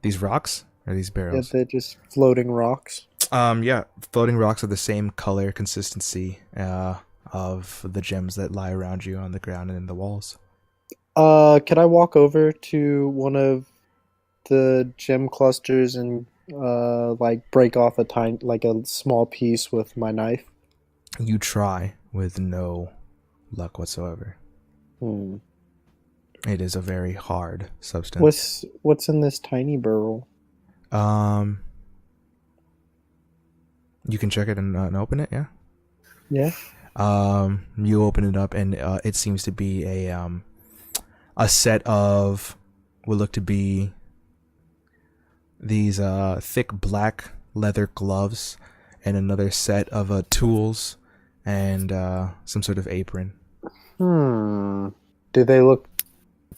These rocks or these barrels? Yeah, they're just floating rocks. Yeah, floating rocks of the same color consistency of the gems that lie around you on the ground and in the walls. Can I walk over to one of the gem clusters and like break off a small piece with my knife? You try with no luck whatsoever. It is a very hard substance. What's in this tiny barrel? You can check it and open it, yeah? Yeah. You open it up, and it seems to be a set of what look to be these thick black leather gloves and another set of tools and some sort of apron. Do they look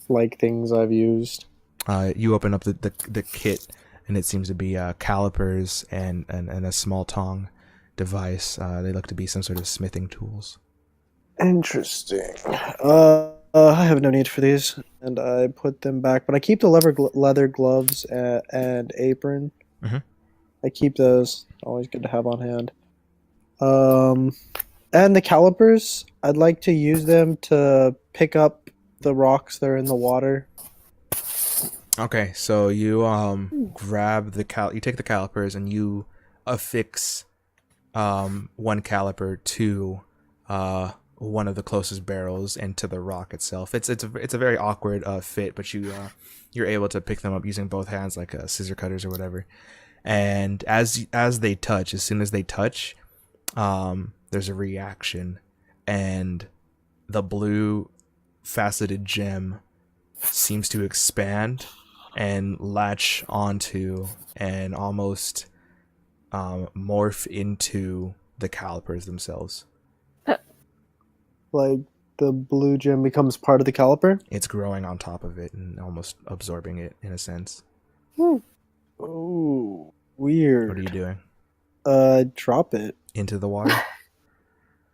like things I've used? You open up the kit, and it seems to be calipers and a small tong device. They look to be some sort of smithing tools. Interesting. I have no need for these, and I put them back. But I keep the leather gloves and apron. Mhm. I keep those. Always good to have on hand. And the calipers, I'd like to use them to pick up the rocks that are in the water. Okay, so you grab you take the calipers and you affix one caliper to one of the closest barrels and to the rock itself. It's a very awkward fit, but you're able to pick them up using both hands like scissor cutters or whatever. And as they touch, as soon as they touch, there's a reaction, and the blue faceted gem seems to expand and latch onto and almost morph into the calipers themselves. Like the blue gem becomes part of the caliper? It's growing on top of it and almost absorbing it in a sense. Oh, weird. What are you doing? Drop it. Into the water?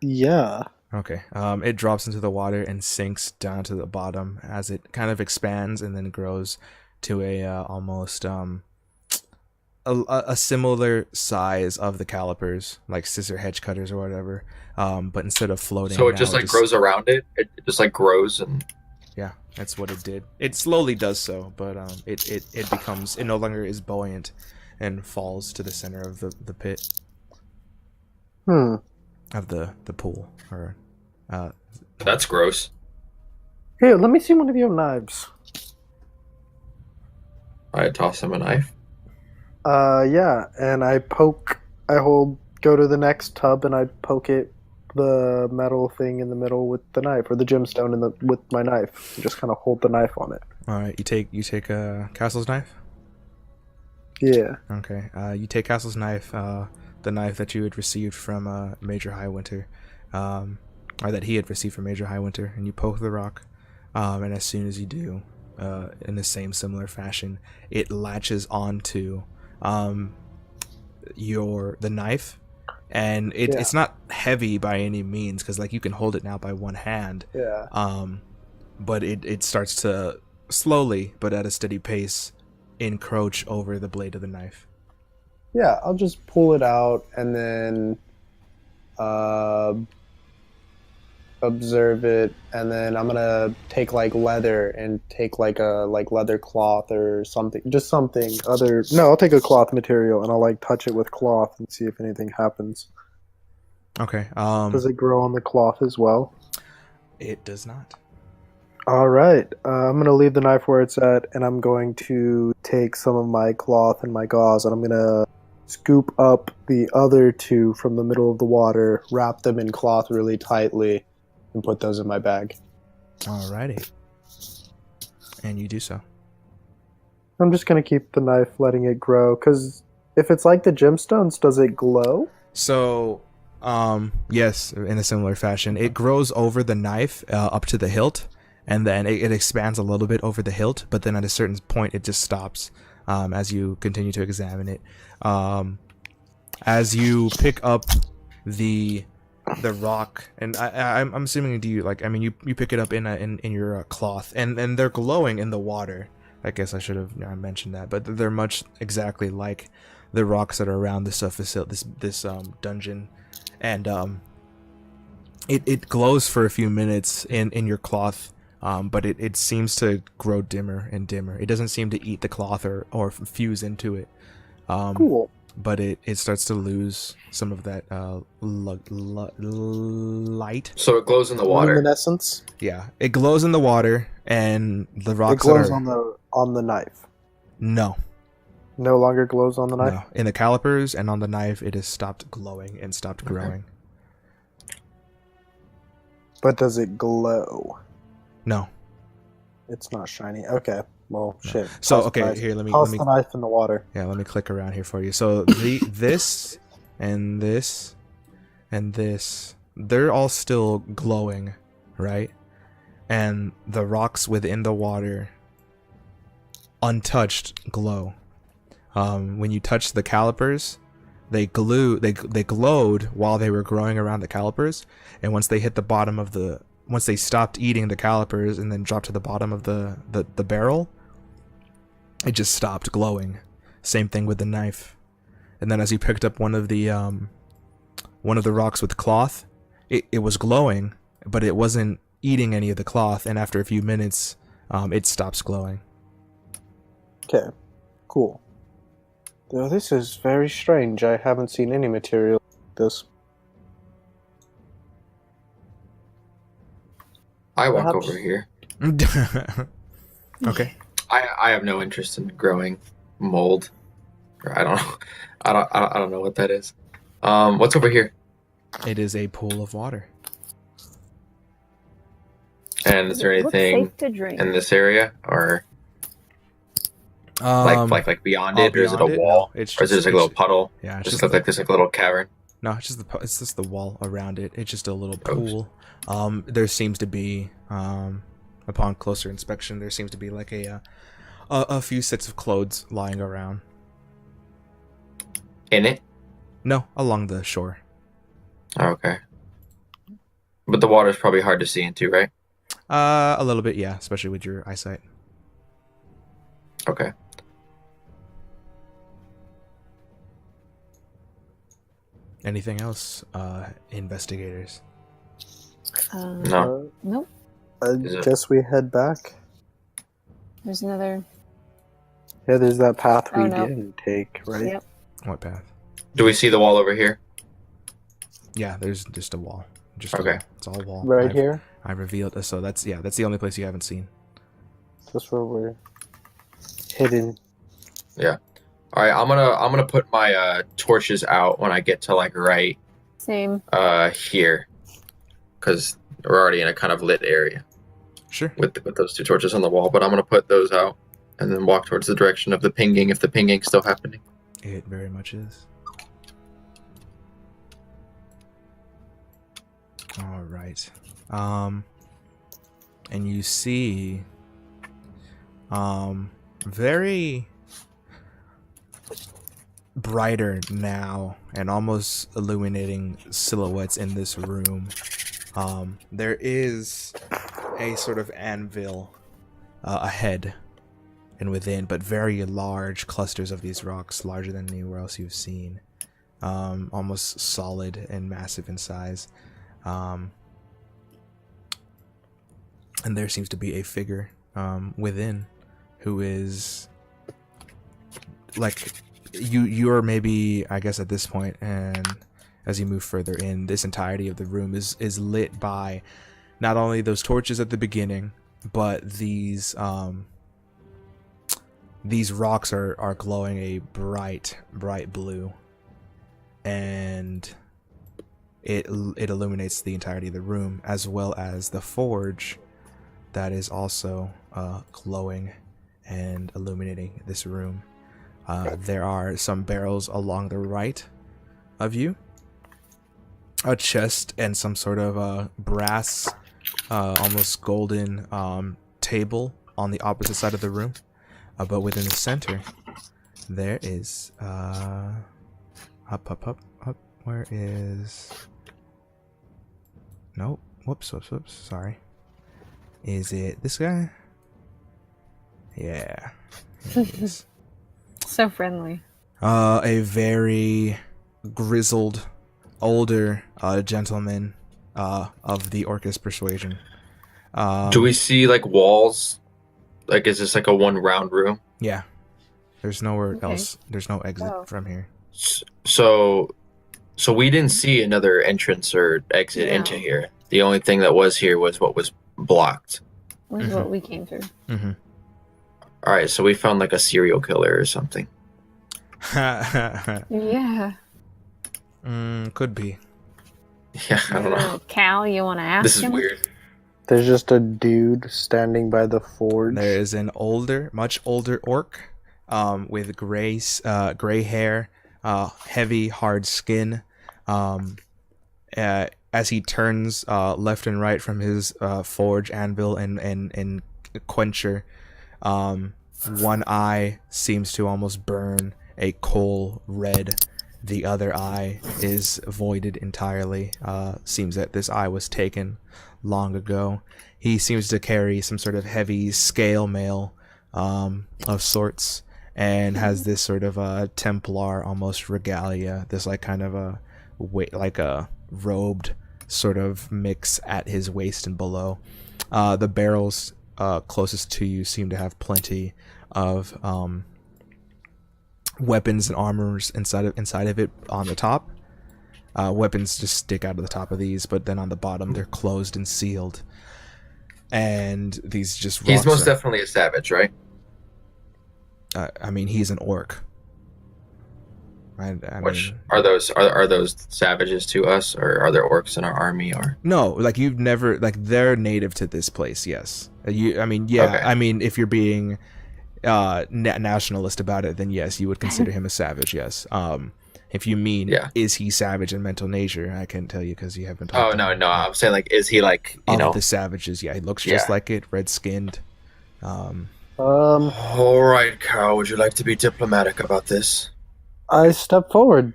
Yeah. Okay. It drops into the water and sinks down to the bottom as it kind of expands and then grows to a almost a similar size of the calipers, like scissor hedge cutters or whatever. But instead of floating, So it just like grows around it. It just like grows and. Yeah, that's what it did. It slowly does so, but it becomes, it no longer is buoyant and falls to the center of the pit. Of the pool, or That's gross. Here, let me see one of your knives. I toss him a knife. Yeah, and go to the next tub and I poke the metal thing in the middle with the knife, or the gemstone with my knife. Just kind of hold the knife on it. All right, you take Castle's knife. Yeah. Okay, you take Castle's knife, the knife that you had received from Major Highwinter, or that he had received from Major Highwinter, and you poke the rock, and as soon as you do, in the same similar fashion, it latches onto the knife, and it's not heavy by any means, because like you can hold it now by one hand. Yeah. But it starts to slowly but at a steady pace encroach over the blade of the knife. Yeah, I'll just pull it out and then observe it, and then I'm gonna take like leather and take like a leather cloth or something, just something other. No, I'll take a cloth material and I'll like touch it with cloth and see if anything happens. Okay. Does it grow on the cloth as well? It does not. All right. I'm gonna leave the knife where it's at, and I'm going to take some of my cloth and my gauze, and I'm gonna scoop up the other two from the middle of the water, wrap them in cloth really tightly, and put those in my bag. Alrighty. And you do so. I'm just going to keep the knife, letting it grow, because if it's like the gemstones, does it glow? So, yes, in a similar fashion. It grows over the knife up to the hilt, and then it expands a little bit over the hilt, but then at a certain point it just stops as you continue to examine it. As you pick up the rock, and I'm assuming, do you like? I mean, you pick it up in your cloth, and they're glowing in the water. I guess I should have mentioned that, but they're much exactly like the rocks that are around this this dungeon, and it glows for a few minutes in your cloth, but it seems to grow dimmer and dimmer. It doesn't seem to eat the cloth or fuse into it. Cool. But it starts to lose some of that light. So it glows in the water. Luminescence. Yeah, it glows in the water, and the rocks It glows are on the knife. no longer glows on the knife. no. In the calipers and on the knife, it has stopped glowing and stopped growing. But does it glow? No. It's not shiny. Okay. Well, shit. So Toss okay, the knife. here let me Toss the knife in the water. yeah, let me click around here for you. So this and this, and this, they're all still glowing, right? And the rocks within the water, untouched, glow. When you touch the calipers, they glowed while they were growing around the calipers, and once they hit the bottom of once they stopped eating the calipers and then dropped to the bottom of the barrel, it just stopped glowing. Same thing with the knife. And then as you picked up one of the rocks with cloth, it was glowing, but it wasn't eating any of the cloth, and after a few minutes, it stops glowing. Okay, cool. Now, this is very strange. I haven't seen any material like this. I walk Perhaps- over here. Okay. I have no interest in growing mold. Or I don't know. I don't know what that is. What's over here? It is a pool of water. And is there It looks anything safe to drink. in this area, or like beyond it, or is it a beyond wall, No, it's or is it just like a little puddle? Yeah, it's Just just look like there's like a little cavern. no, it's just the wall around it. It's just a little Gross. pool. There seems to be, upon closer inspection, there seems to be like a few sets of clothes lying around. In it? No, along the shore. Oh, okay. But the water's probably hard to see into, right? A little bit, yeah, especially with your eyesight. Okay. Anything else, investigators? No. Nope. I Is it- guess we head back. There's another. Yeah, there's that path we Oh, no. didn't take, right? Yep. What path? Do we see the wall over here? Yeah, there's just a wall. Just Okay. it's all wall. Right here? I revealed. So that's the only place you haven't seen. That's where we're hidden. All right, I'm gonna put my torches out when I get to like right Same. here, because we're already in a kind of lit area Sure. with those two torches on the wall. But I'm gonna put those out and then walk towards the direction of the pinging if the pinging's still happening. It very much is. All right. And you see, very brighter now and almost illuminating silhouettes in this room. There is a sort of anvil ahead and within, but very large clusters of these rocks, larger than anywhere else you've seen. Almost solid and massive in size. And there seems to be a figure within who is like you're maybe, I guess, at this point, and as you move further in, this entirety of the room is lit by not only those torches at the beginning, but these rocks are glowing a bright blue, and it illuminates the entirety of the room, as well as the forge that is also glowing and illuminating this room. There are some barrels along the right of you, a chest, and some sort of brass, almost golden table on the opposite side of the room. But within the center, there is up. Where is? Nope. Whoops. Sorry. Is it this guy? Yeah. Here it is. So friendly. A very grizzled, older gentleman of the Orcus persuasion. Do we see like walls? Like, is this like a one round room? Yeah. There's nowhere Okay. else. There's no exit Oh. from here. So we didn't see another entrance or exit No. into here. The only thing that was here was what was blocked. Was what we came through. Mm-hmm. All right, so we found like a serial killer or something. Yeah. Could be. Yeah, I don't know. Cal, you want to ask This is him? weird. There's just a dude standing by the forge. There is an much older orc, with gray hair, heavy, hard skin. As he turns left and right from his forge, anvil, and quencher, one eye seems to almost burn a coal red. The other eye is voided entirely. Seems that this eye was taken long ago. He seems to carry some sort of heavy scale mail of sorts, and has this sort of Templar almost regalia, this like kind of a like a robed sort of mix at his waist and below. The barrels closest to you seem to have plenty of weapons and armors inside of it on the top. Weapons just stick out of the top of these, but then on the bottom they're closed and sealed. And these just rocks. He's most definitely a savage, right? I mean, he's an orc. Which mean, are those savages to us, or are there orcs in our army? Or no, like you've never, like they're native to this place. Yes, okay. I mean, if you're being nationalist about it, then yes, you would consider him a savage. Yes. If you mean, is he savage in mental nature? I can't tell you because you haven't. Oh no, I'm saying like, is he like the savages? Yeah, he looks just like it, red skinned. All right, Carl. Would you like to be diplomatic about this? I step forward.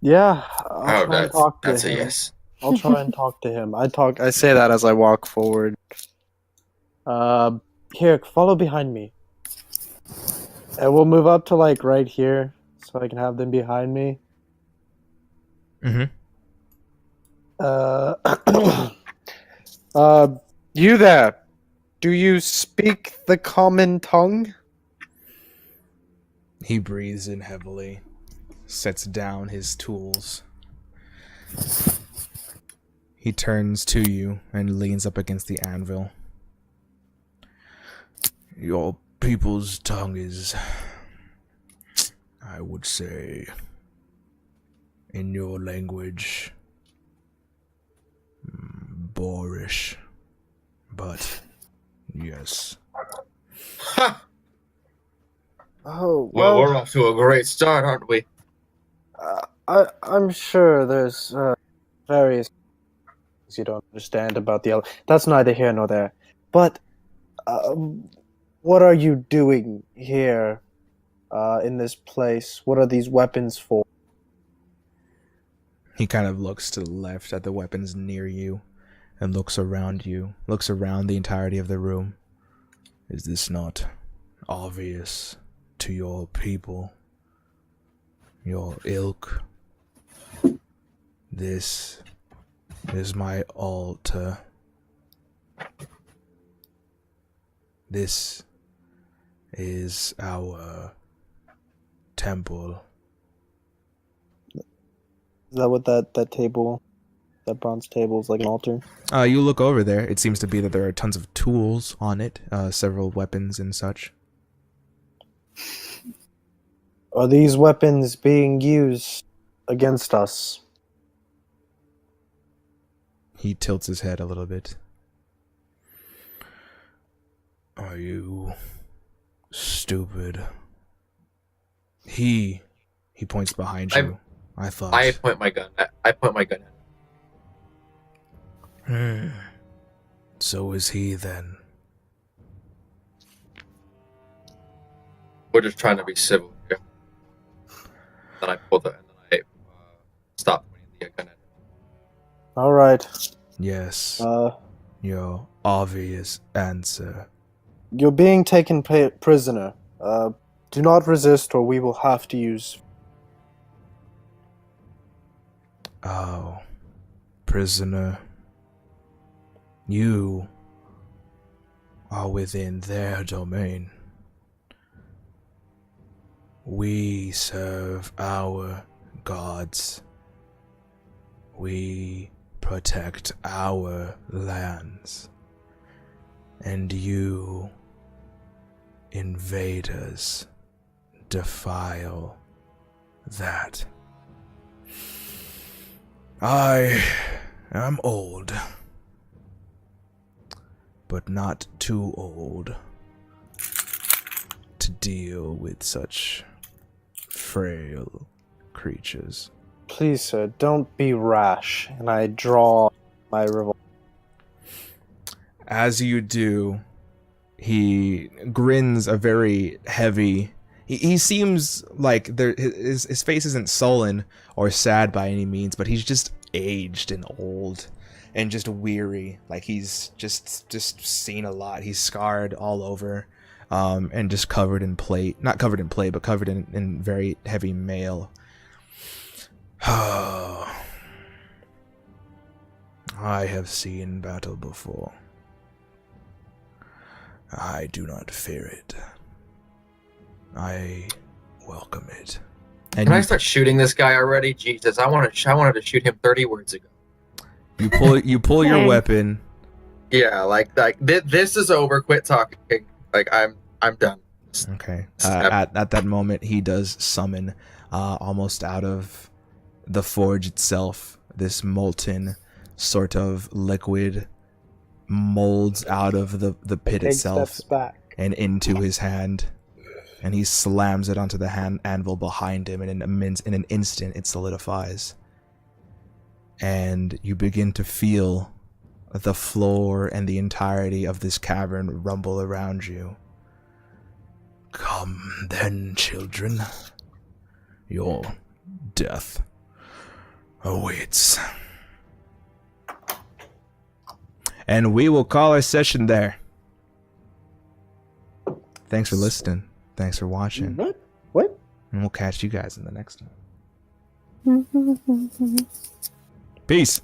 Yeah, I'll try and talk to him. That's a yes. I'll try and talk to him. I say that as I walk forward. Here, follow behind me. And we'll move up to like right here, so I can have them behind me. Mm-hmm. You there? Do you speak the common tongue? He breathes in heavily, sets down his tools. He turns to you and leans up against the anvil. Your people's tongue is, I would say, in your language, boorish, but yes. Ha! Oh, well, we're off to a great start, aren't we? I'm sure there's various things you don't understand about the... That's neither here nor there. But what are you doing here in this place? What are these weapons for? He kind of looks to the left at the weapons near you and looks around you, looks around the entirety of the room. Is this not obvious to your people, your ilk? This is my altar. This is our temple. Is that what that table, that bronze table is, like an altar? You look over there. It seems to be that there are tons of tools on it, several weapons and such. Are these weapons being used against us? He tilts his head a little bit. Are you stupid? He points behind you. I point my gun at him. So is he then. We're just trying to be civil here. Then I stop pointing the gun at him. All right. Yes. Your obvious answer. You're being taken prisoner. Do not resist, or we will have to use... Oh, prisoner. You are within their domain. We serve our gods. We protect our lands. And you, invaders, defile that. I am old, but not too old to deal with such frail creatures. Please, sir, don't be rash. And I draw my revolver. As you do, he grins a very heavy... He seems like his face isn't sullen or sad by any means, but he's just aged and old and just weary. Like he's just seen a lot. He's scarred all over, and just covered in plate. Not covered in plate, but covered in very heavy mail. I have seen battle before. I do not fear it. I welcome it. And Can I start shooting this guy already? Jesus, I wanted to shoot him 30 words ago. You pull your weapon. Yeah, like this is over. Quit talking. Like I'm done. Okay. At that moment, he does summon, almost out of the forge itself, this molten sort of liquid molds out of the pit itself Steps back. and into his hand. And he slams it onto the anvil behind him, and in an instant, it solidifies. And you begin to feel the floor and the entirety of this cavern rumble around you. Come then, children. Your death awaits. And we will call our session there. Thanks for listening. Thanks for watching. What? And we'll catch you guys in the next one. Peace.